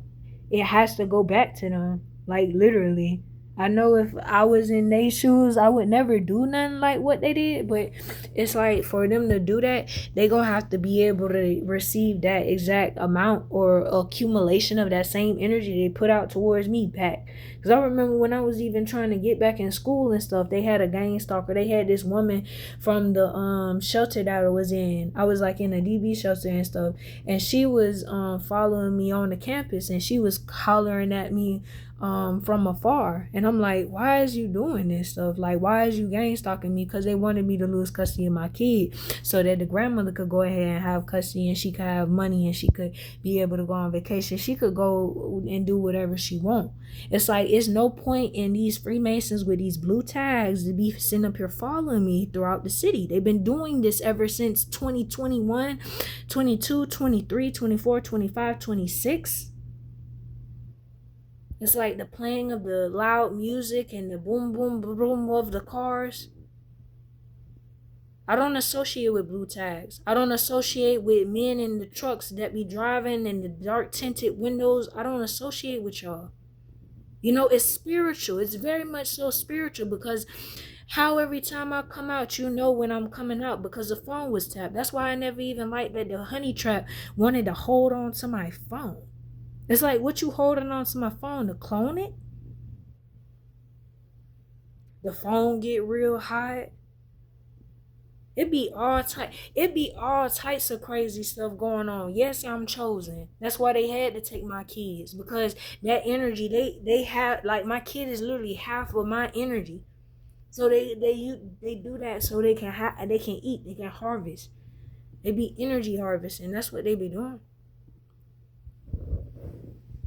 it has to go back to them. Like, literally. I know if I was in their shoes, I would never do nothing like what they did. But it's like, for them to do that, they gonna have to be able to receive that exact amount or accumulation of that same energy they put out towards me back. Because I remember when I was even trying to get back in school and stuff, they had a gang stalker. They had this woman from the shelter that I was in. I was like in a DB shelter and stuff. And she was following me on the campus, and she was hollering at me from afar. And I'm like, why is you doing this stuff? Like, why is you gang stalking me? Because they wanted me to lose custody of my kid so that the grandmother could go ahead and have custody, and she could have money, and she could be able to go on vacation. She could go and do whatever she want. It's like, it's no point in these Freemasons with these blue tags to be sitting up here following me throughout the city. They've been doing this ever since 2021, 22, 23, 24, 25, 26. It's like the playing of the loud music and the boom, boom, boom of the cars. I don't associate with blue tags. I don't associate with men in the trucks that be driving in the dark tinted windows. I don't associate with y'all. It's spiritual. It's very much so spiritual, because how every time I come out, when I'm coming out, because the phone was tapped. That's why I never even liked that the honey trap wanted to hold on to my phone. It's like, what you holding on to my phone, to clone it? The phone get real hot. It be all types of crazy stuff going on. Yes, I'm chosen. That's why they had to take my kids, because that energy they have, like, my kid is literally half of my energy. So they do that so they can eat, they can harvest. They be energy harvesting. That's what they be doing.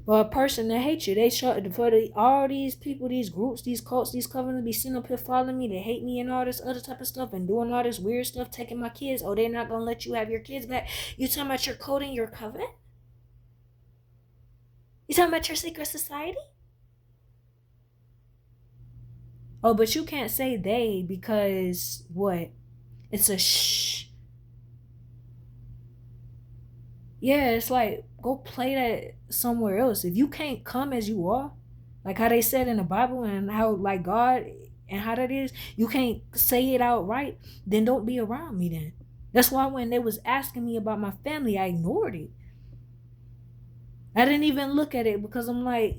For a person that hates you, they show for all these people, these groups, these cults, these covenants be sitting up here following me. They hate me and all this other type of stuff and doing all this weird stuff, taking my kids. Oh, they're not gonna let you have your kids back. You talking about your coding your covenant? You talking about your secret society? Oh, but you can't say they because what? It's a shh. Yeah, it's like go play that somewhere else. If you can't come as you are, like how they said in the Bible and how like God and how that is, you can't say it outright, then don't be around me then. That's why when they was asking me about my family, I ignored it. I didn't even look at it because I'm like,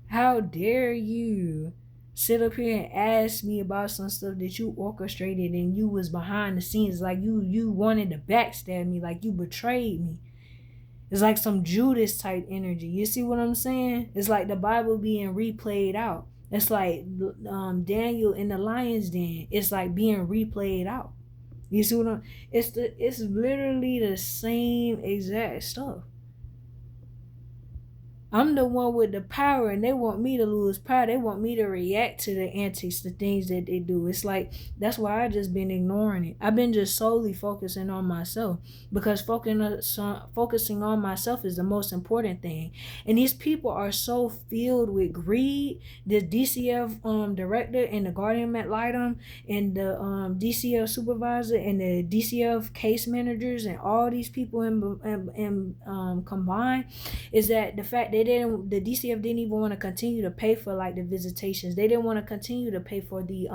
how dare you sit up here and ask me about some stuff that you orchestrated and you was behind the scenes, like you wanted to backstab me, like you betrayed me. It's like some Judas type energy. You see what I'm saying? It's like the Bible being replayed out. It's like Daniel in the lion's den. It's like being replayed out. You see what I'm? It's literally the same exact stuff. I'm the one with the power and they want me to lose power. They want me to react to the antics, the things that they do. It's like, that's why I just been ignoring it. I've been just solely focusing on myself because focusing on myself is the most important thing. And these people are so filled with greed. The DCF director and the guardian ad litem and the DCF supervisor and the DCF case managers and all these people in combined is that the fact the DCF didn't even want to continue to pay for like the visitations. They didn't want to continue to pay for the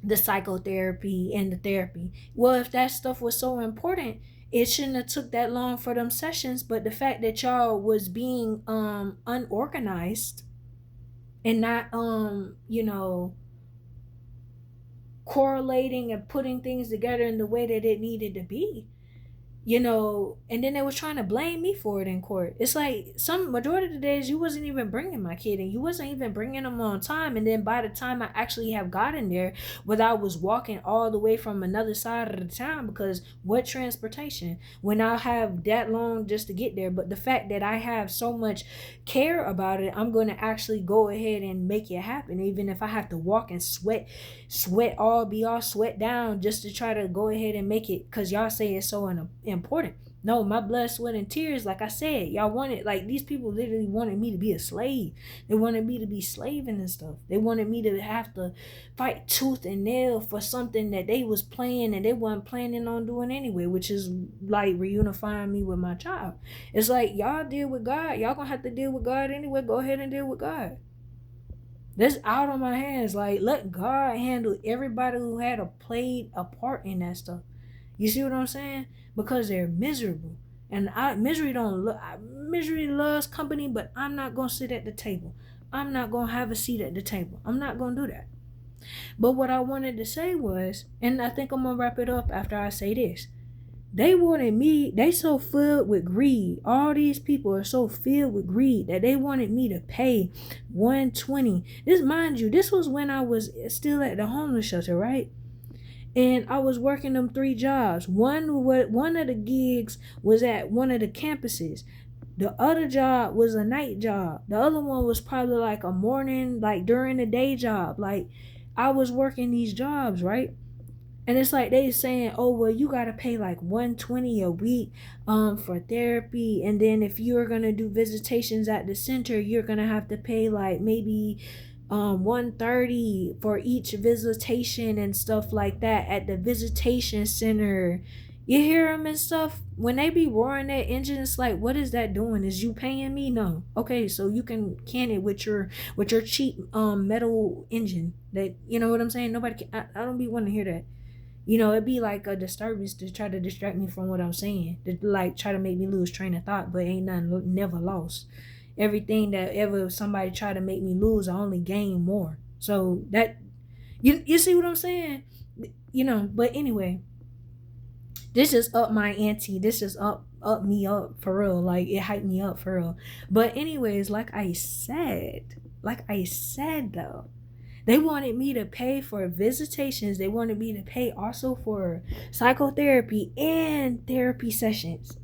the psychotherapy and the therapy. Well, if that stuff was so important, it shouldn't have took that long for them sessions. But the fact that y'all was being unorganized and not correlating and putting things together in the way that it needed to be, and then they was trying to blame me for it in court. It's like some majority of the days you wasn't even bringing my kid and you wasn't even bringing them on time. And then by the time I actually have gotten there, whether I was walking all the way from another side of the town, because what transportation when I have that long just to get there? But the fact that I have so much care about it, I'm going to actually go ahead and make it happen, even if I have to walk and sweat be all sweat down just to try to go ahead and make it, because y'all say it's so important. No, my blood, sweat, and tears, like I said, y'all wanted, like, these people literally wanted me to be a slave. They wanted me to be slaving and stuff. They wanted me to have to fight tooth and nail for something that they was playing and they weren't planning on doing anyway, which is like reunifying me with my child. It's like, y'all deal with God. Y'all gonna have to deal with God anyway. Go ahead and deal with God. That's out of my hands. Like, let God handle everybody who had played a part in that stuff. You see what I'm saying? Because they're miserable. And misery loves company, but I'm not going to sit at the table. I'm not going to have a seat at the table. I'm not going to do that. But what I wanted to say was, and I think I'm going to wrap it up after I say this. They wanted me, they so filled with greed. All these people are so filled with greed that they wanted me to pay $120. This, mind you, this was when I was still at the homeless shelter, right? And I was working them 3 jobs. One of the gigs was at one of the campuses. The other job was a night job. The other one was probably like a morning, like during the day job. Like, I was working these jobs, right? And it's like they saying, oh, well, you got to pay like $120 a week for therapy. And then if you're going to do visitations at the center, you're going to have to pay like maybe $130 for each visitation and stuff like that at the visitation center. You hear them and stuff? When they be roaring that engine, it's like, what is that doing? Is you paying me? No. Okay, so you can it with your cheap metal engine. That, you know what I'm saying? Nobody can, I don't be wanting to hear that. It'd be like a disturbance to try to distract me from what I'm saying, to like try to make me lose train of thought, but ain't nothing never lost. Everything that ever somebody try to make me lose, I only gain more. So that, you see what I'm saying? But anyway, this just up my ante. This just up me up for real. Like, it hyped me up for real. But anyways, like I said though, they wanted me to pay for visitations. They wanted me to pay also for psychotherapy and therapy sessions.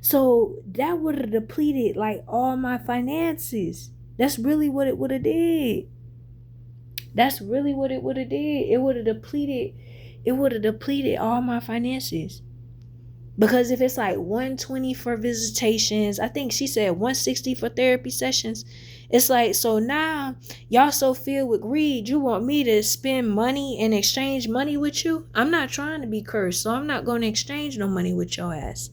So that would have depleted like all my finances. That's really what it would have did. That's really what it would have did. It would have depleted all my finances. Because if it's like 120 for visitations, I think she said 160 for therapy sessions. It's like, so now y'all so filled with greed, you want me to spend money and exchange money with you? I'm not trying to be cursed, so I'm not going to exchange no money with your ass.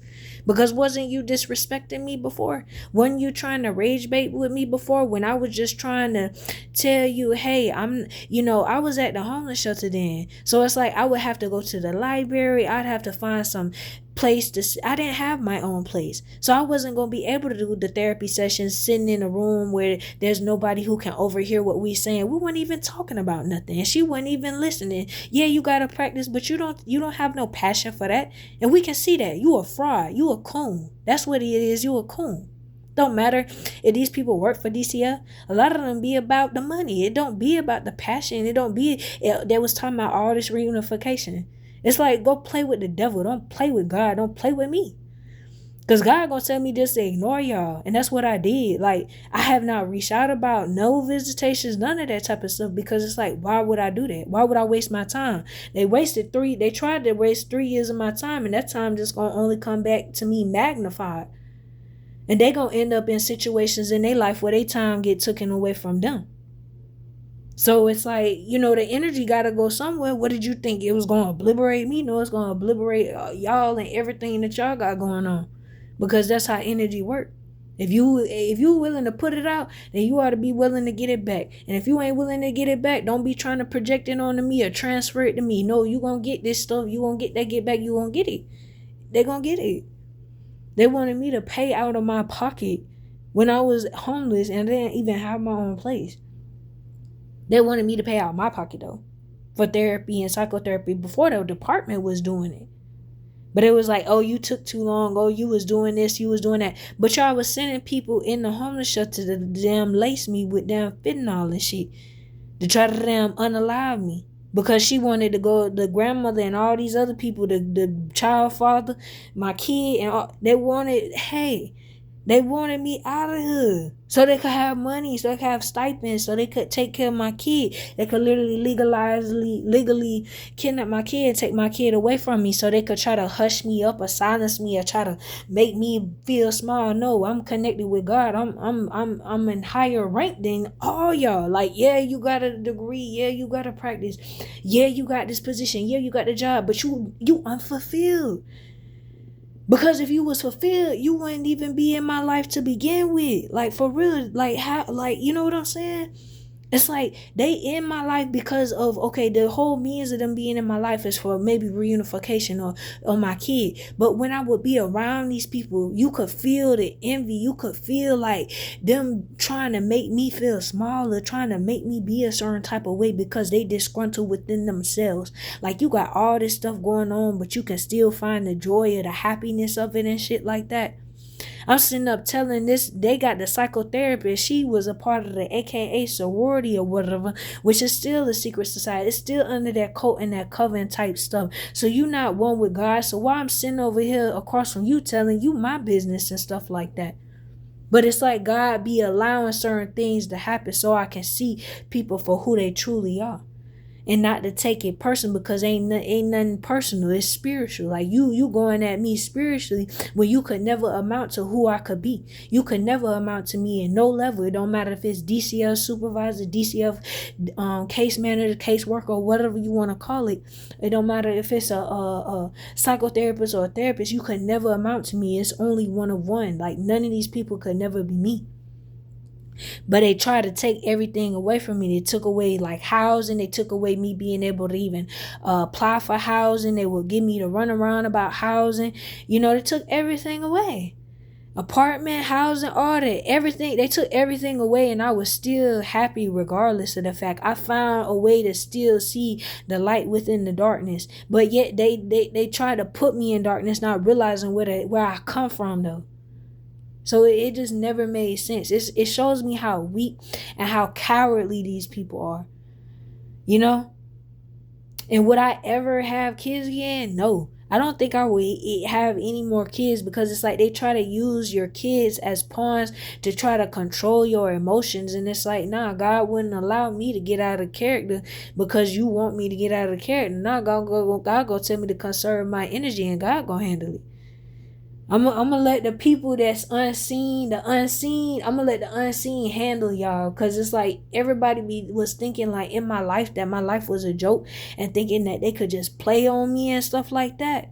Because wasn't you disrespecting me before? Wasn't you trying to rage bait with me before when I was just trying to tell you, hey, I was at the homeless shelter then. So it's like I would have to go to the library. I'd have to find some place to, I didn't have my own place, so I wasn't going to be able to do the therapy sessions sitting in a room where there's nobody who can overhear what we saying. We weren't even talking about nothing, and she wasn't even listening. Yeah, you got to practice, but you don't have no passion for that, and we can see that. You a fraud, you a coon. That's what it is. You a coon. Don't matter if these people work for DCF. A lot of them be about the money. It don't be about the passion. It don't be. They was talking about all this reunification. It's like, go play with the devil. Don't play with God. Don't play with me. Because God gonna tell me just to ignore y'all. And that's what I did. Like, I have not reached out about no visitations, none of that type of stuff. Because it's like, why would I do that? Why would I waste my time? They tried to waste 3 years of my time. And that time just gonna only come back to me magnified. And they gonna end up in situations in their life where their time get taken away from them. So it's like, the energy got to go somewhere. What did you think? It was going to obliterate me? No, it's going to obliterate y'all and everything that y'all got going on. Because that's how energy works. If you willing to put it out, then you ought to be willing to get it back. And if you ain't willing to get it back, don't be trying to project it onto me or transfer it to me. No, you going to get this stuff. You going to get that get back. You going to get it. They going to get it. They wanted me to pay out of my pocket when I was homeless and I didn't even have my own place. They wanted me to pay out my pocket though for therapy and psychotherapy before the department was doing it. But it was like, oh, you took too long. Oh, you was doing this, you was doing that. But y'all was sending people in the homeless shelter to damn lace me with damn fentanyl and shit to try to damn unalive me. Because she wanted to go, the grandmother and all these other people, the child father, my kid, and all, they wanted me out of here so they could have money, so they could have stipends, so they could take care of my kid. They could literally legally kidnap my kid, take my kid away from me, so they could try to hush me up or silence me or try to make me feel small. No, I'm connected with God. I'm in higher rank than all y'all. Like, yeah, you got a degree. Yeah, you got to practice. Yeah, you got this position. Yeah, you got the job, but you unfulfilled. Because if you was fulfilled, you wouldn't even be in my life to begin with. Like, for real. Like, how, like, you know what I'm saying? It's like they in my life because of, okay, the whole means of them being in my life is for maybe reunification or my kid. But when I would be around these people, you could feel the envy. You could feel like them trying to make me feel smaller, trying to make me be a certain type of way because they disgruntled within themselves. Like, you got all this stuff going on, but you can still find the joy or the happiness of it and shit like that. I'm sitting up telling this, they got the psychotherapist. She was a part of the AKA sorority or whatever, which is still a secret society. It's still under that coat and that coven type stuff. So you not one with God. So why I'm sitting over here across from you telling you my business and stuff like that? But it's like God be allowing certain things to happen so I can see people for who they truly are. And not to take it personal, because ain't nothing personal. It's spiritual. Like you going at me spiritually when you could never amount to who I could be. You could never amount to me in no level. It don't matter if it's DCF supervisor, DCF case manager, case worker, or whatever you want to call it. It don't matter if it's a psychotherapist or a therapist. You could never amount to me. It's only one of one. Like, none of these people could never be me. But they tried to take everything away from me. They took away like housing. They took away me being able to even apply for housing. They would give me to run around about housing. They took everything away. Apartment, housing, all that, everything. They took everything away, and I was still happy regardless of the fact. I found a way to still see the light within the darkness. But yet they tried to put me in darkness, not realizing where I come from though. So it just never made sense. It shows me how weak and how cowardly these people are. And would I ever have kids again? No. I don't think I would have any more kids, because it's like they try to use your kids as pawns to try to control your emotions. And it's like, nah, God wouldn't allow me to get out of character because you want me to get out of character. Nah, God go tell me to conserve my energy, and God gonna handle it. I'm gonna let the people that's unseen, I'm gonna let the unseen handle y'all. Cause it's like everybody was thinking like in my life that my life was a joke, and thinking that they could just play on me and stuff like that.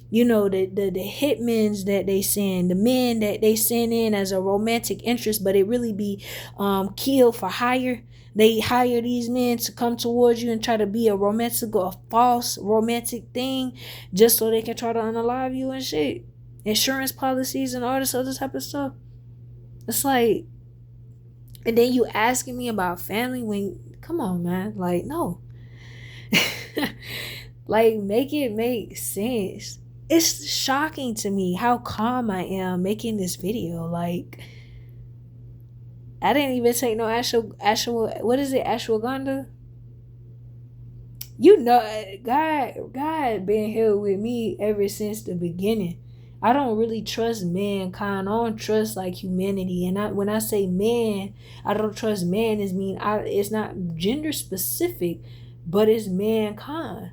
You know, the hitmans that they send, the men that they send in as a romantic interest, but it really be killed for hire. They hire these men to come towards you and try to be a false romantic thing, just so they can try to unalive you and shit. Insurance policies and all this other type of stuff. It's like, and then you asking me about family when, come on, man. Like, no. Like, make it make sense. It's shocking to me how calm I am making this video. Like, I didn't even take no actual what is it, ashwagandha? You know, God been here with me ever since the beginning. I don't really trust mankind. I don't trust like humanity. And when I say man, I don't trust man. It's not gender specific, but it's mankind.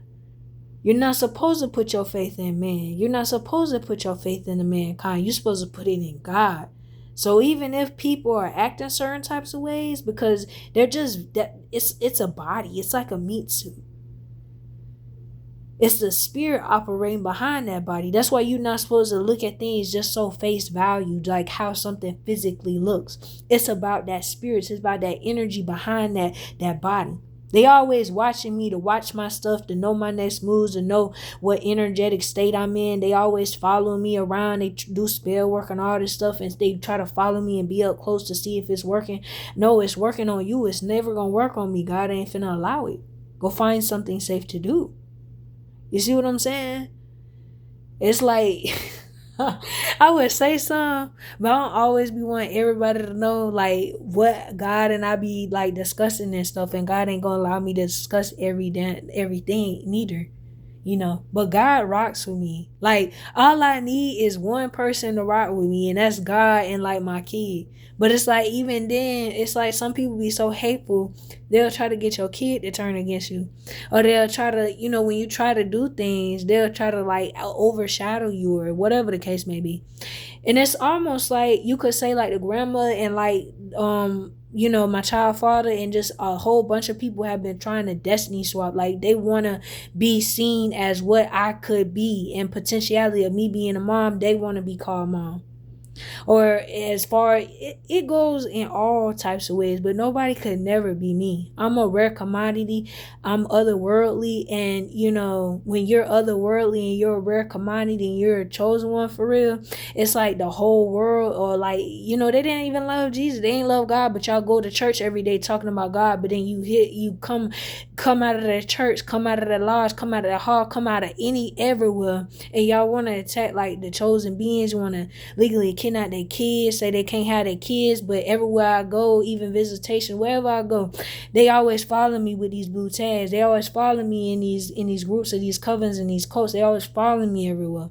You're not supposed to put your faith in man. You're not supposed to put your faith in the mankind. You're supposed to put it in God. So even if people are acting certain types of ways, because they're just that, it's a body. It's like a meat suit. It's the spirit operating behind that body. That's why you're not supposed to look at things just so face value, like how something physically looks. It's about that spirit. It's about that energy behind that body. They always watching me to watch my stuff, to know my next moves, to know what energetic state I'm in. They always follow me around. They do spell work and all this stuff, and they try to follow me and be up close to see if it's working. No, it's working on you. It's never going to work on me. God ain't finna allow it. Go find something safe to do. You see what I'm saying? It's like, I would say something, but I don't always be wanting everybody to know like what God and I be like discussing and stuff, and God ain't gonna allow me to discuss everything neither. You know, but God rocks with me. Like, all I need is one person to rock with me, and that's God and like my kid. But it's like, even then, it's like some people be so hateful, they'll try to get your kid to turn against you. Or they'll try to, you know, when you try to do things, they'll try to like overshadow you or whatever the case may be. And it's almost like you could say like the grandma and like you know, my child father and just a whole bunch of people have been trying to destiny swap. Like, they want to be seen as what I could be, and potentiality of me being a mom, they want to be called mom. Or as far it goes in all types of ways, but nobody could never be me. I'm a rare commodity. I'm otherworldly, and you know, when you're otherworldly and you're a rare commodity and you're a chosen one for real, it's like the whole world, or like, you know, they didn't even love Jesus, they ain't love God, but y'all go to church every day talking about God. But then you come out of that church, come out of that lodge, come out of that hall, come out of everywhere, and y'all want to attack like the chosen beings. You want to legally kidnap their kids, say they can't have their kids, but everywhere I go, even visitation, wherever I go, they always follow me with these blue tags. They always follow me in these groups of these covens and these cults. They always follow me everywhere.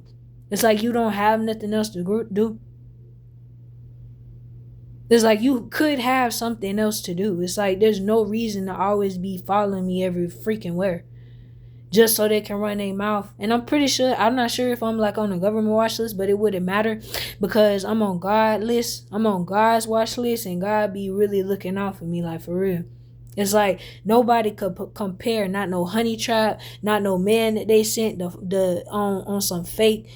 It's like you don't have nothing else to do. It's like you could have something else to do. It's like there's no reason to always be following me every freaking where, just so they can run their mouth. And I'm not sure if I'm like on the government watch list, but it wouldn't matter because I'm on God's watch list, and God be really looking out for me, like for real. It's like nobody could compare, not no honey trap, not no man that they sent on some fake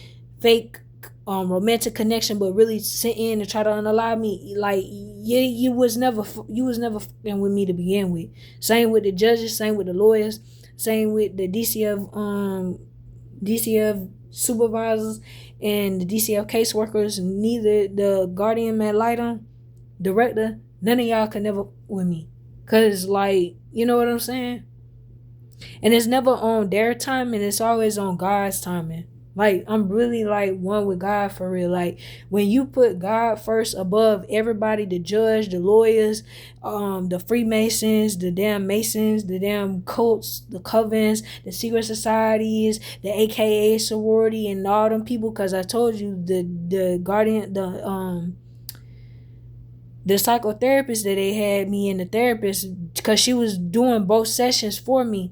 romantic connection, but really sit in and try to unalive me. Like, yeah, you was never fucking with me to begin with. Same with the judges, same with the lawyers, same with the DCF supervisors and the DCF caseworkers. Neither the guardian ad litem director, none of y'all could never with me. Cause like, you know what I'm saying? And it's never on their timing, it's always on God's timing. Like, I'm really like one with God for real. Like, when you put God first above everybody, the judge, the lawyers, the Freemasons, the damn Masons, the damn cults, the covens, the secret societies, the AKA sorority, and all them people, because I told you the guardian, the psychotherapist that they had me and the therapist, because she was doing both sessions for me,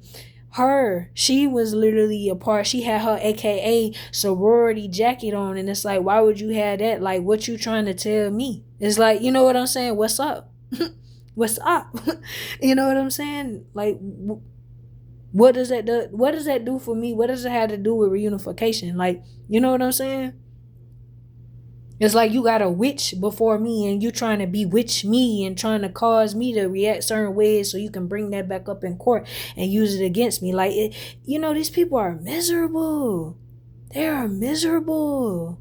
she was literally a part. She had her AKA sorority jacket on, and it's like, why would you have that? Like, what you trying to tell me? It's like, you know what I'm saying? What's up? What's up? You know what I'm saying? Like, what does that do? What does that do for me? What does it have to do with reunification? Like, you know what I'm saying? It's like you got a witch before me and you trying to bewitch me and trying to cause me to react certain ways so you can bring that back up in court and use it against me. Like, these people are miserable. They are miserable.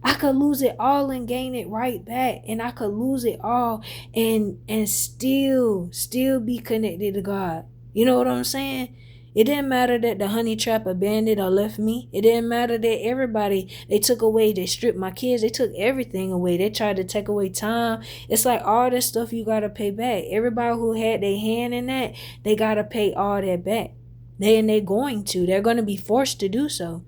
I could lose it all and gain it right back, and I could lose it all and still be connected to God. You know what I'm saying? It didn't matter that the honey trap abandoned or left me. It didn't matter that everybody, they took away, they stripped my kids, they took everything away. They tried to take away time. It's like all this stuff you gotta pay back. Everybody who had their hand in that, they gotta pay all that back. They're going to. They're gonna be forced to do so.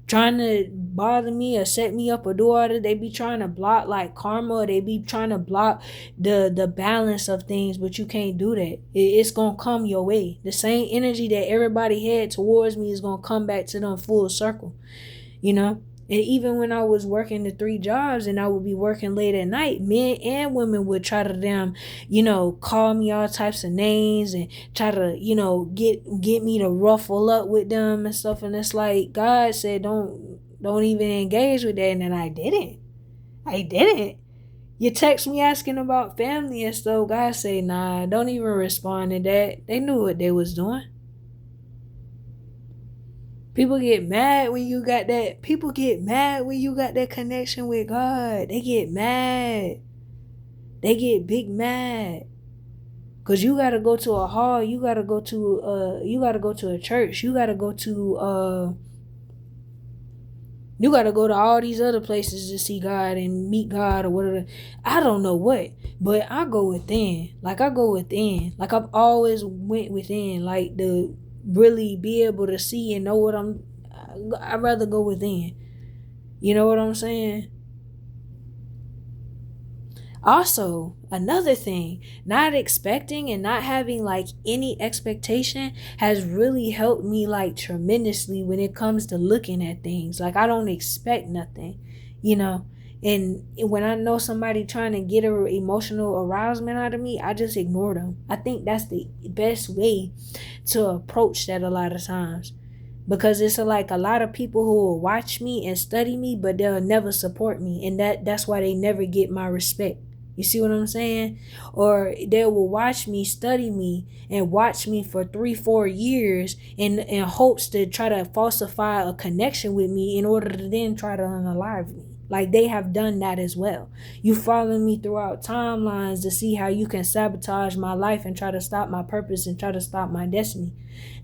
Trying to bother me or set me up or do all that. They be trying to block like karma. They be trying to block the balance of things, but you can't do that. It's gonna come your way. The same energy that everybody had towards me is gonna come back to them full circle. And even when I was working the 3 jobs and I would be working late at night, men and women would try to call me all types of names and try to, get me to ruffle up with them and stuff. And it's like, God said, don't even engage with that. And then I didn't. You text me asking about family and stuff. God said, nah, don't even respond to that. They knew what they was doing. People get mad when you got that. People get mad when you got that connection with God. They get mad. They get big mad. Cause you gotta go to a hall. You gotta go to a church. You gotta go to all these other places to see God and meet God or whatever. I don't know what, but I go within. Like I've always went within. Like the really be able to see and know what I'd rather go within. You know what I'm saying? Also, another thing, not expecting and not having like any expectation has really helped me like tremendously when it comes to looking at things. Like I don't expect nothing, and when I know somebody trying to get an emotional arousement out of me, I just ignore them. I think that's the best way to approach that a lot of times, because it's like a lot of people who will watch me and study me, but they'll never support me, and that's why they never get my respect. You see what I'm saying? Or they will watch me, study me, and watch me for 3-4 years in hopes to try to falsify a connection with me in order to then try to unalive me. Like they have done that as well. You follow me throughout timelines to see how you can sabotage my life and try to stop my purpose and try to stop my destiny.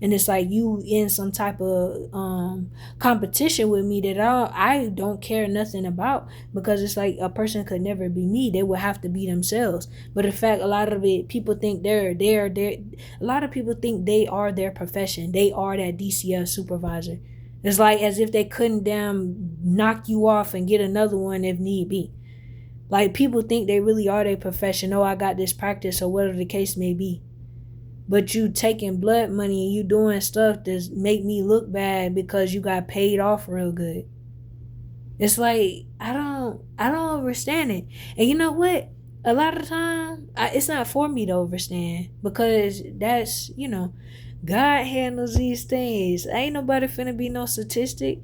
And it's like you in some type of competition with me that I don't care nothing about, because it's like a person could never be me. They would have to be themselves. But in fact, a lot of it, people think a lot of people think they are their profession. They are that DCF supervisor. It's like as if they couldn't damn knock you off and get another one if need be. Like people think they really are their profession. Oh, I got this practice or whatever the case may be. But you taking blood money and you doing stuff that make me look bad because you got paid off real good. It's like, I don't understand it. And you know what? A lot of the time, it's not for me to understand, because that's, God handles these things. Ain't nobody finna be no statistic.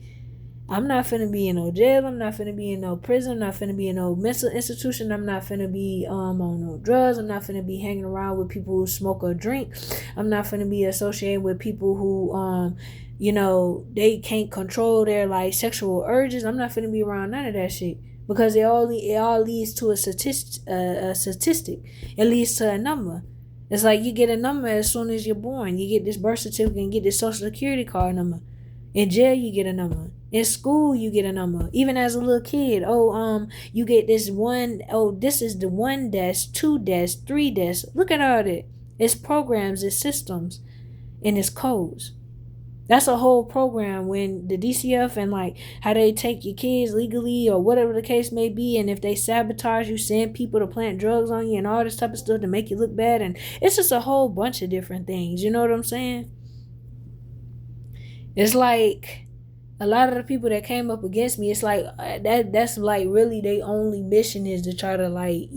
I'm not finna be in no jail. I'm not finna be in no prison. I'm not finna be in no mental institution. I'm not finna be on no drugs. I'm not finna be hanging around with people who smoke or drink. I'm not finna be associated with people who they can't control their like sexual urges. I'm not finna be around none of that shit, because it all leads to a statistic. It leads to a number. It's like you get a number as soon as you're born. You get this birth certificate and get this social security card number. In jail, you get a number. In school, you get a number. Even as a little kid, you get this one. Oh, this is the one desk, two desks, three desks. Look at all that. It's programs, it's systems, and it's codes. That's a whole program when the DCF and like how they take your kids legally or whatever the case may be, and if they sabotage you, send people to plant drugs on you and all this type of stuff to make you look bad, and it's just a whole bunch of different things. You know what I'm saying? It's like a lot of the people that came up against me, it's like that's like really their only mission is to try to like,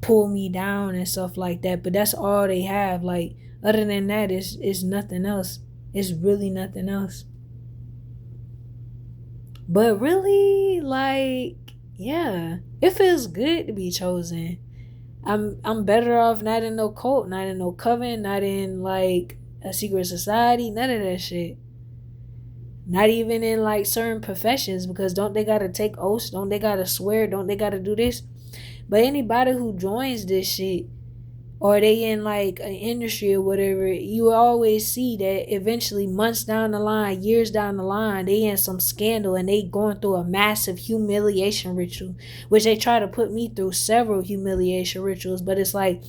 pull me down and stuff like that. But that's all they have. Like other than that, it's nothing else. It's really nothing else. But really, like, yeah, it feels good to be chosen. I'm better off not in no cult, not in no coven, not in like a secret society, none of that shit. Not even in like certain professions, because don't they gotta take oaths? Don't they gotta swear? Don't they gotta do this? But anybody who joins this shit, or they in like an industry or whatever, you always see that eventually months down the line, years down the line, they in some scandal and they going through a massive humiliation ritual, which they try to put me through several humiliation rituals. But it's like,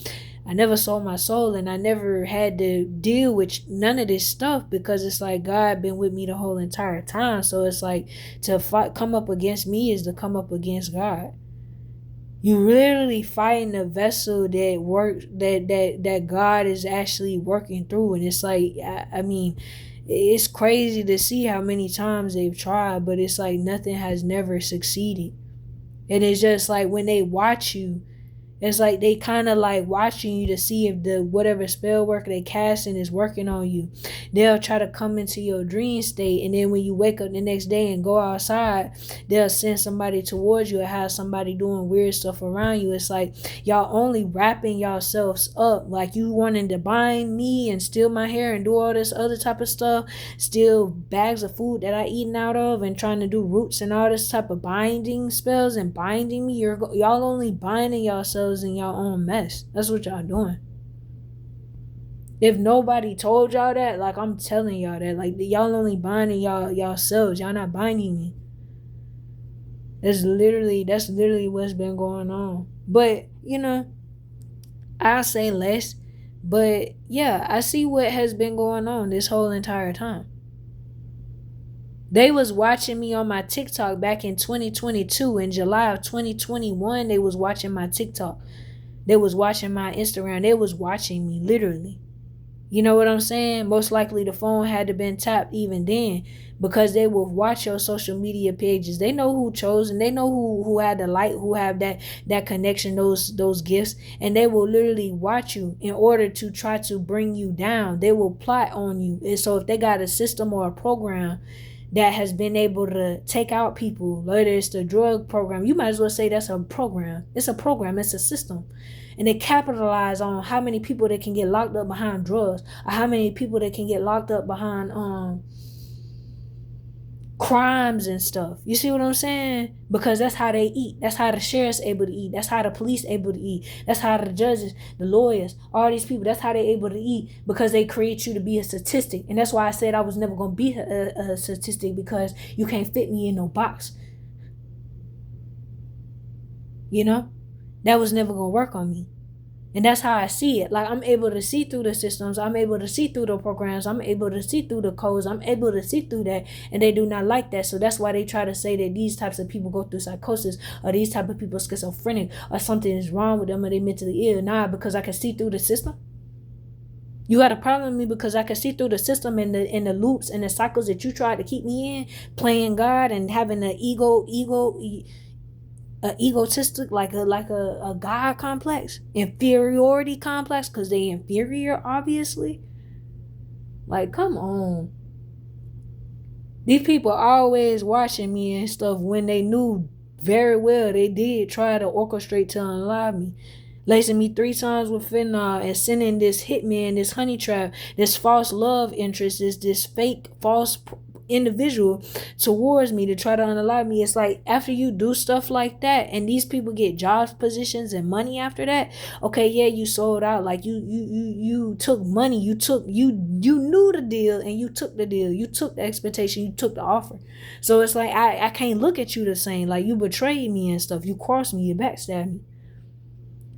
I never sold my soul and I never had to deal with none of this stuff, because it's like God been with me the whole entire time. So it's like to come up against me is to come up against God. You literally fighting a vessel that works, that God is actually working through. And it's like, I mean, it's crazy to see how many times they've tried, but it's like nothing has never succeeded. And it's just like when they watch you, it's like they kind of like watching you to see if the whatever spell work they casting is working on you. They'll try to come into your dream state, and then when you wake up the next day and go outside, they'll send somebody towards you or have somebody doing weird stuff around you. It's like y'all only wrapping yourselves up, like you wanting to bind me and steal my hair and do all this other type of stuff, steal bags of food that I eaten out of, and trying to do roots and all this type of binding spells and binding me. Y'all only binding yourselves in your own mess. That's what y'all doing. If nobody told y'all that, like I'm telling y'all that, like y'all only binding y'allselves. Y'all not binding me. That's literally what's been going on. But I'll say less. But yeah, I see what has been going on this whole entire time. They was watching me on my TikTok back in 2022. In July of 2021, they was watching my TikTok. They was watching my Instagram. They was watching me, literally. You know what I'm saying? Most likely the phone had to been tapped even then, because they will watch your social media pages. They know who chose, and they know who had the light, who have that connection, those gifts, and they will literally watch you in order to try to bring you down. They will plot on you. And so if they got a system or a program that has been able to take out people, whether it's the drug program, you might as well say that's a program. It's a program, it's a system. And they capitalize on how many people that can get locked up behind drugs, or how many people that can get locked up behind crimes and stuff. You see what I'm saying? Because that's how they eat. That's how the sheriff's able to eat. That's how the police able to eat. That's how the judges, the lawyers, all these people, that's how they able to eat, because they create you to be a statistic. And that's why I said I was never going to be a statistic, because you can't fit me in no box. That was never going to work on me. And that's how I see it. Like, I'm able to see through the systems. I'm able to see through the programs. I'm able to see through the codes. I'm able to see through that. And they do not like that. So that's why they try to say that these types of people go through psychosis, or these type of people schizophrenic, or something is wrong with them, or they mentally ill. Nah, because I can see through the system. You got a problem with me because I can see through the system and the loops and the cycles that you tried to keep me in, playing God and having an egotistic, like a God complex, inferiority complex, because they inferior, obviously. Like, come on. These people are always watching me and stuff when they knew very well they did try to orchestrate to unalive me, lacing me 3 times with fentanyl and sending this hitman, this honey trap, this false love interest, this fake false individual towards me to try to unalive me. It's like after you do stuff like that and these people get jobs, positions, and money after that, okay, yeah, you sold out. Like you took money, you knew the deal and you took the deal, you took the expectation, you took the offer. So it's like I can't look at you the same. Like you betrayed me and stuff, you crossed me, you backstabbed me.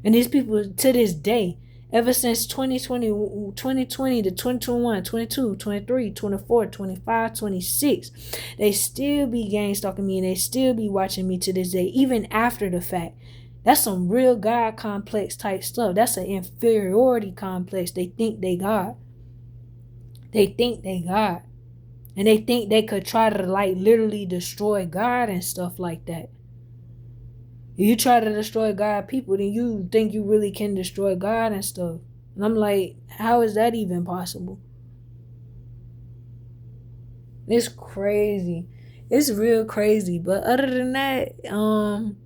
And these people to this day, ever since 2020 to 2021, 22, 23, 24, 25, 26, they still be gang stalking me and they still be watching me to this day, even after the fact. That's some real God complex type stuff. That's an inferiority complex. They think they God. They think they God. And they think they could try to like literally destroy God and stuff like that. If you try to destroy God people, then you think you really can destroy God and stuff. And I'm like, how is that even possible? It's crazy. It's real crazy. But other than that, I'm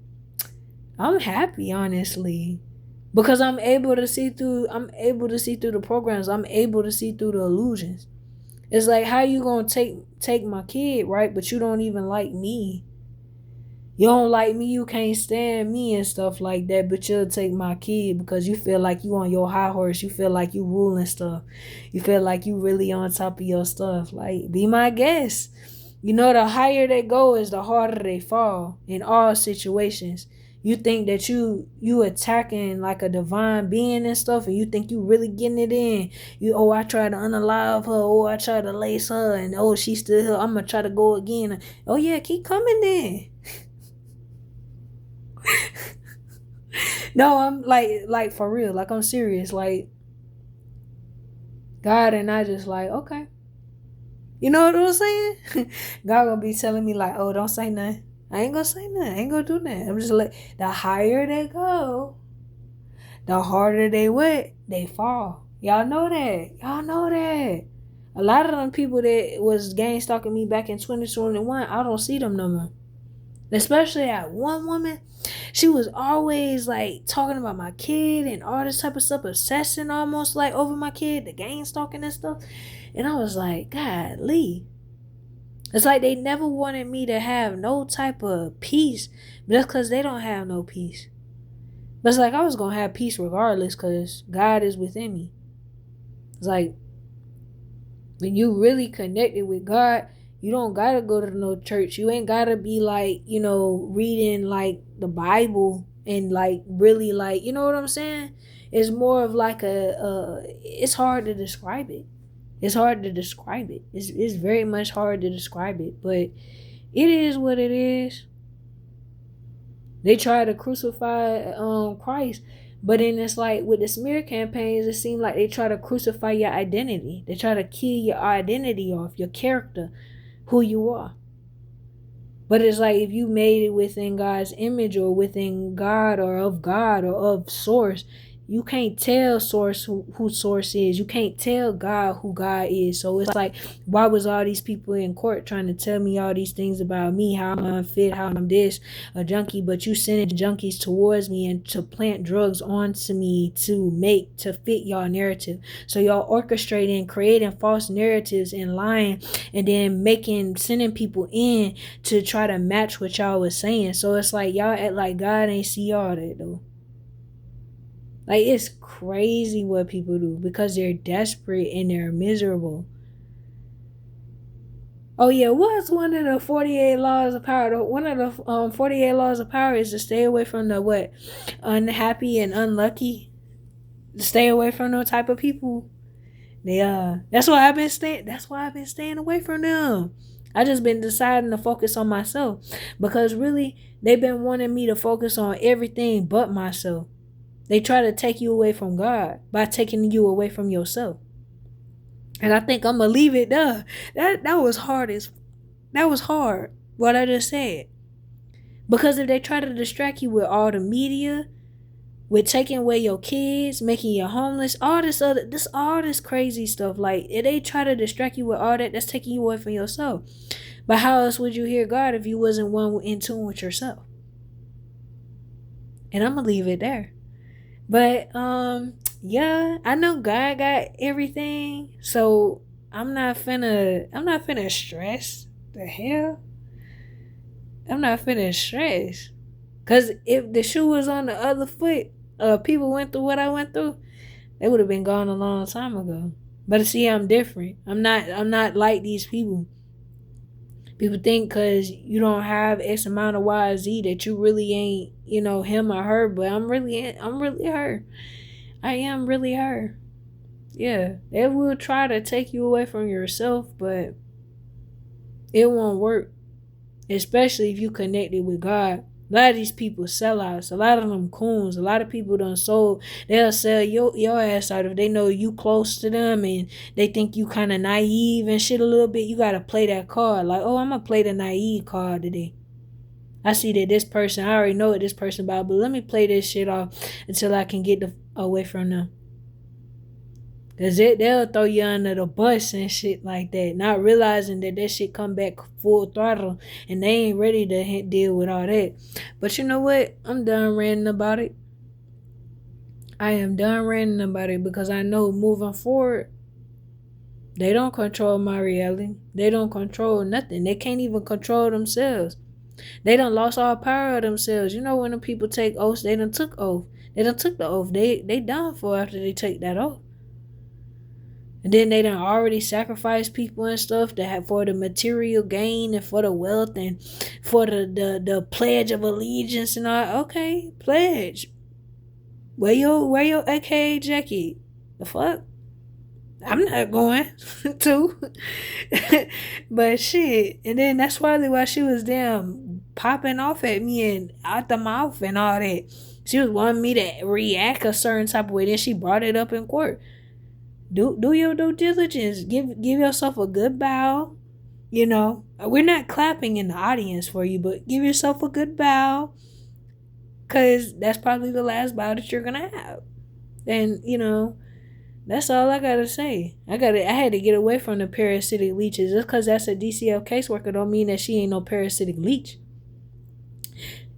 happy, honestly. Because I'm able to see through the programs. I'm able to see through the illusions. It's like, how you gonna take my kid, right? But you don't even like me. You don't like me, you can't stand me and stuff like that, but you'll take my kid because you feel like you on your high horse. You feel like you ruling stuff. You feel like you really on top of your stuff. Like, be my guest. You know, the higher they go is the harder they fall in all situations. You think that you attacking like a divine being and stuff, and you think you really getting it in. I tried to unalive her, I tried to lace her, and she's still here. I'm gonna try to go again. Oh yeah, keep coming then. No, I'm like for real. Like I'm serious. Like God and I just like, okay. You know what I'm saying? God gonna be telling me like, oh, don't say nothing. I ain't gonna say nothing. I ain't gonna do that. I'm just like, the higher they go, the harder they wet, they fall. Y'all know that. Y'all know that. A lot of them people that was gang stalking me back in 2021, I don't see them no more. Especially that one woman, she was always like talking about my kid and all this type of stuff, obsessing almost like over my kid, the gang stalking and stuff. And I was like, golly. It's like they never wanted me to have no type of peace, but that's because they don't have no peace. But it's like I was going to have peace regardless because God is within me. It's like when you really connected with God, you don't gotta go to no church. You ain't gotta be like, reading like the Bible and like really like, you know what I'm saying? It's more of like it's hard to describe it. It's hard to describe it. It's very much hard to describe it, but it is what it is. They try to crucify Christ, but then it's like with the smear campaigns, it seems like they try to crucify your identity. They try to kill your identity off, your character, who you are. But it's like if you made it within God's image or within God or of source, you can't tell source who source is. You can't tell God who God is. So it's like, why was all these people in court trying to tell me all these things about me, how I'm unfit, how I'm this, a junkie, but you sending junkies towards me and to plant drugs onto me to fit y'all narrative. So y'all orchestrating, creating false narratives and lying and then sending people in to try to match what y'all was saying. So it's like y'all act like God ain't see all that though. Like, it's crazy what people do because they're desperate and they're miserable. Oh yeah, what's one of the 48 laws of power? One of the 48 laws of power is to stay away from the unhappy and unlucky. To stay away from those type of people. That's why I've been staying away from them. I just been deciding to focus on myself because really they've been wanting me to focus on everything but myself. They try to take you away from God by taking you away from yourself. And I think I'm going to leave it there. That was hard what I just said. Because if they try to distract you with all the media, with taking away your kids, making you homeless, all this crazy stuff, like if they try to distract you with all that, that's taking you away from yourself. But how else would you hear God if you wasn't one in tune with yourself? And I'm going to leave it there. But yeah, I know God got everything. So I'm not finna stress. The hell? I'm not finna stress. Cause if the shoe was on the other foot, people went through what I went through, they would have been gone a long time ago. But see, I'm different. I'm not like these people. People think because you don't have X amount of Y or Z that you really ain't, him or her. But I'm really her. I am really her. Yeah, they will try to take you away from yourself, but it won't work. Especially if you connected with God. A lot of these people sellouts. A lot of them coons. A lot of people done sold. They'll sell your ass out if they know you close to them and they think you kind of naive and shit a little bit. You got to play that card. Like, oh, I'm going to play the naive card today. I see that this person, I already know what this person about, but let me play this shit off until I can get away from them. Cause they'll throw you under the bus and shit like that, not realizing that shit come back full throttle, and they ain't ready to deal with all that. But you know what? I'm done ranting about it. I am done ranting about it because I know moving forward, they don't control my reality. They don't control nothing. They can't even control themselves. They done lost all power of themselves. You know when the people take oaths, they done took oath. They done took the oath. They done for after they take that oath. And then they done already sacrificed people and stuff to have for the material gain and for the wealth and for the pledge of allegiance and all. Okay, pledge. Wear your AKA jacket. The fuck? I'm not going to. But shit. And then that's probably why she was damn popping off at me and out the mouth and all that. She was wanting me to react a certain type of way. Then she brought it up in court. Do your due diligence. Give yourself a good bow. We're not clapping in the audience for you, but give yourself a good bow, because that's probably the last bow that you're gonna have. And that's all I gotta say. I had to get away from the parasitic leeches. Just because that's a DCL caseworker don't mean that she ain't no parasitic leech.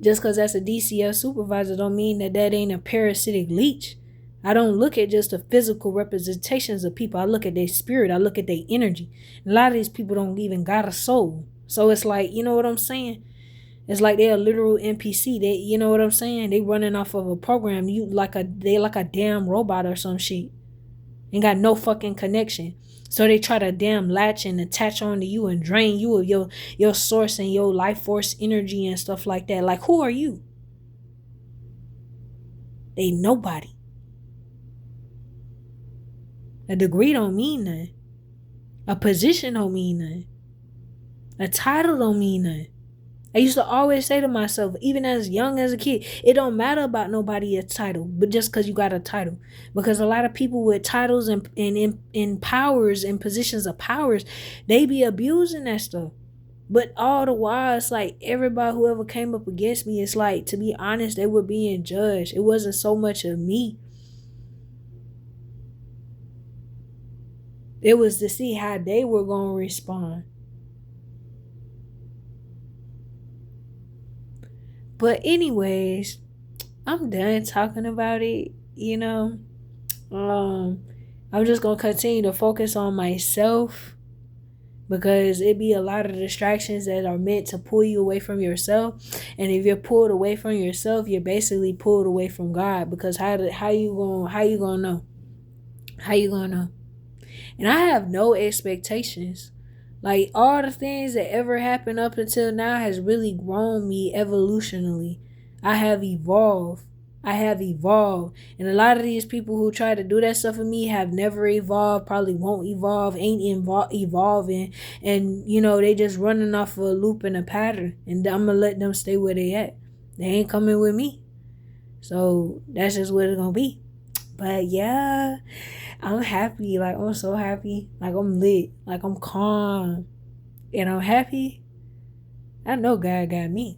Just because that's a DCL supervisor don't mean that ain't a parasitic leech. I don't look at just the physical representations of people. I look at their spirit. I look at their energy. A lot of these people don't even got a soul. So it's like, you know what I'm saying? It's like they're a literal NPC. You know what I'm saying? They running off of a program. They like a damn robot or some shit. Ain't got no fucking connection. So they try to damn latch and attach onto you and drain you of your source and your life force energy and stuff like that. Like, who are you? They nobody. A degree don't mean nothing. A position don't mean nothing. A title don't mean nothing. I used to always say to myself, even as young as a kid, it don't matter about nobody's title, but just because you got a title. Because a lot of people with titles and in powers and positions of powers, they be abusing that stuff. But all the while, it's like everybody whoever came up against me, it's like, to be honest, they were being judged. It wasn't so much of me. It was to see how they were going to respond. But anyways, I'm done talking about it, I'm just going to continue to focus on myself, because it be a lot of distractions that are meant to pull you away from yourself. And if you're pulled away from yourself, you're basically pulled away from God, because how you going to know? How you going to know? And I have no expectations. Like, all the things that ever happened up until now has really grown me evolutionally. I have evolved. And a lot of these people who try to do that stuff with me have never evolved, probably won't evolve, ain't evolving. And, they just running off of a loop and a pattern. And I'm going to let them stay where they at. They ain't coming with me. So that's just what it's going to be. But yeah, I'm happy. Like, I'm so happy. Like, I'm lit. Like, I'm calm. And I'm happy. I know God got me.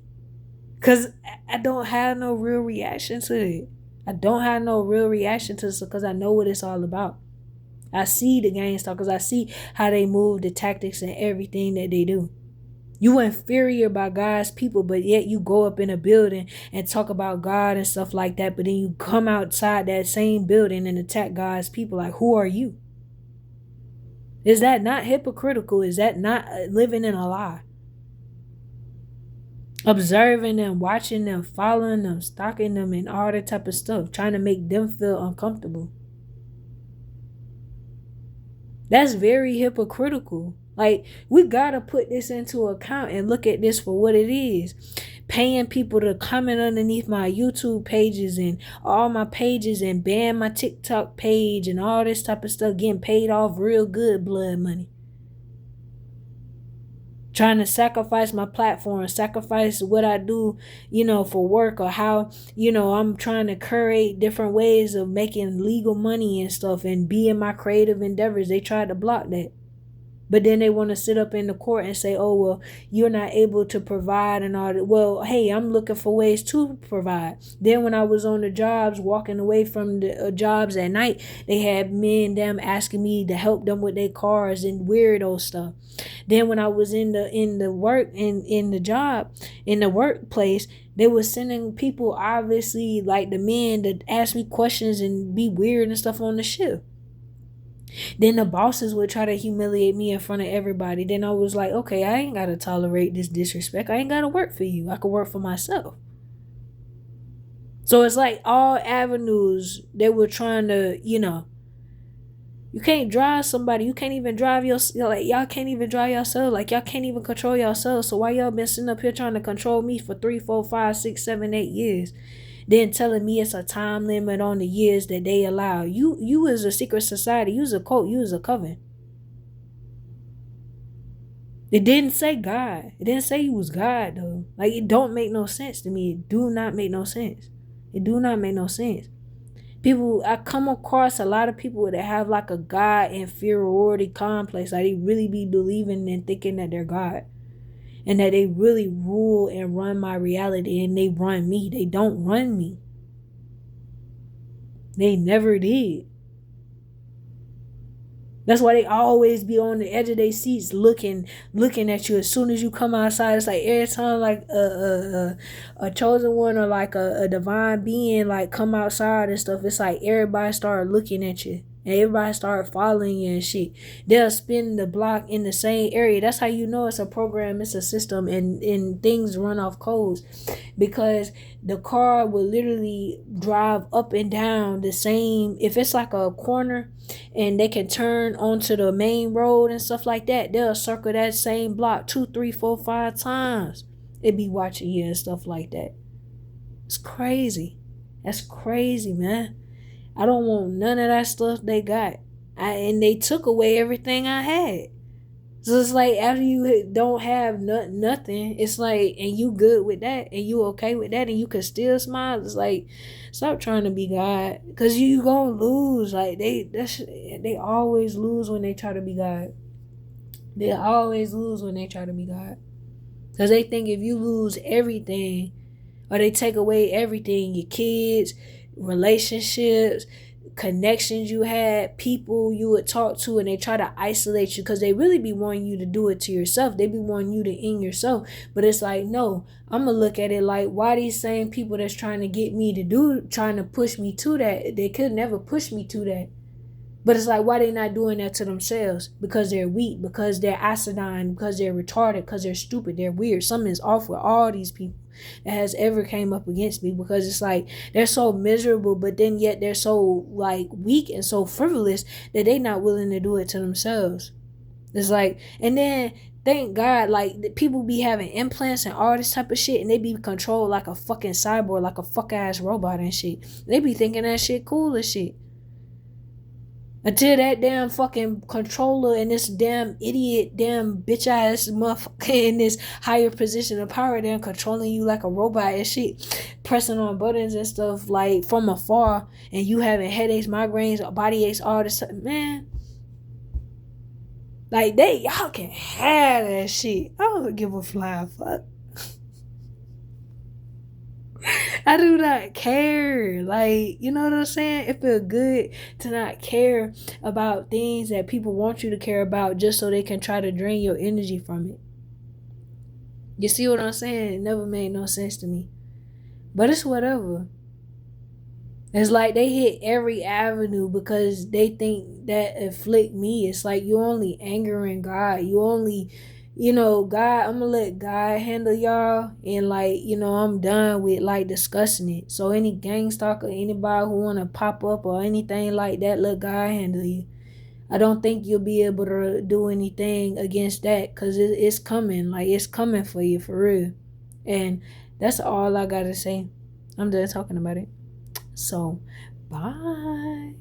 Because I don't have no real reaction to it. Because I know what it's all about. I see the Gangstalkers. I see how they move, the tactics and everything that they do. You inferior by God's people, but yet you go up in a building and talk about God and stuff like that, but then you come outside that same building and attack God's people. Like, who are you? Is that not hypocritical? Is that not living in a lie? Observing them, watching them, following them, stalking them, and all that type of stuff, trying to make them feel uncomfortable. That's very hypocritical. Like, we gotta put this into account and look at this for what it is. Paying people to comment underneath my YouTube pages and all my pages and ban my TikTok page and all this type of stuff, getting paid off real good blood money. Trying to sacrifice my platform, sacrifice what I do, for work, or how, I'm trying to curate different ways of making legal money and stuff and be in my creative endeavors. They tried to block that. But then they want to sit up in the court and say, oh, well, you're not able to provide and all that. Well, hey, I'm looking for ways to provide. Then when I was on the jobs, walking away from the jobs at night, they had me and them asking me to help them with their cars and weirdo stuff. Then when I was in the work, in the job, in the workplace, they were sending people, obviously, like the men, to ask me questions and be weird and stuff on the shift. Then the bosses would try to humiliate me in front of everybody. Then I was like, okay, I ain't got to tolerate this disrespect. I ain't got to work for you. I could work for myself. So it's like all avenues they were trying to, you can't drive somebody. You can't even drive y'all can't even drive yourself. Like, y'all can't even control yourself. So why y'all been sitting up here trying to control me for 3, 4, 5, 6, 7, 8 years? Then telling me it's a time limit on the years that they allow. You as a secret society, you as a cult, you as a coven. It didn't say God. It didn't say he was God, though. Like, it don't make no sense to me. It do not make no sense. It do not make no sense. I come across a lot of people that have like a God inferiority complex. Like, they really be believing and thinking that they're God. And that they really rule and run my reality, and they run me. They don't run me. They never did. That's why they always be on the edge of their seats looking at you. As soon as you come outside, it's like every time like a chosen one or like a divine being like come outside and stuff, it's like everybody start looking at you. And everybody start following you and shit. They'll spin the block in the same area. That's how you know it's a program, it's a system, and things run off codes. Because the car will literally drive up and down the same. If it's like a corner and they can turn onto the main road and stuff like that, they'll circle that same block 2, 3, 4, 5 times. They be watching you and stuff like that. It's crazy. That's crazy, man. I don't want none of that stuff they got. And they took away everything I had. So it's like, after you don't have nothing, it's like, and you good with that, and you okay with that, and you can still smile. It's like, stop trying to be God, because you gonna lose. Like, they always lose when they try to be God. They always lose when they try to be God. Because they think if you lose everything, or they take away everything, your kids, relationships, connections you had, people you would talk to, and they try to isolate you, because they really be wanting you to do it to yourself. They be wanting you to end yourself. But it's like, no, I'm gonna look at it like, why these same people that's trying to get me to trying to push me to that, they could never push me to that. But it's like, why they not doing that to themselves? Because they're weak, because they're acidine, because they're retarded, because they're stupid, they're weird. Something is off with all these people that has ever came up against me, because it's like, they're so miserable, but then yet they're so like weak and so frivolous that they not willing to do it to themselves. It's like, and then thank God, like, people be having implants and all this type of shit, and they be controlled like a fucking cyborg, like a fuck ass robot and shit. They be thinking that shit cool as shit. Until that damn fucking controller and this damn idiot, damn bitch ass motherfucker in this higher position of power, damn controlling you like a robot and shit, pressing on buttons and stuff like from afar, and you having headaches, migraines, body aches, all this stuff, man. Like, y'all can have that shit. I don't give a flying fuck. I do not care. Like, you know what I'm saying? It feels good to not care about things that people want you to care about just so they can try to drain your energy from it. You see what I'm saying? It never made no sense to me. But it's whatever. It's like they hit every avenue because they think that afflict me. It's like you only angering God. You only, God, I'm gonna let God handle y'all, and like, I'm done with like discussing it. So any gang stalker, anybody who wanna pop up or anything like that, let God handle you. I don't think you'll be able to do anything against that because it's coming. Like it's coming for you for real. And that's all I gotta say. I'm done talking about it. So, bye.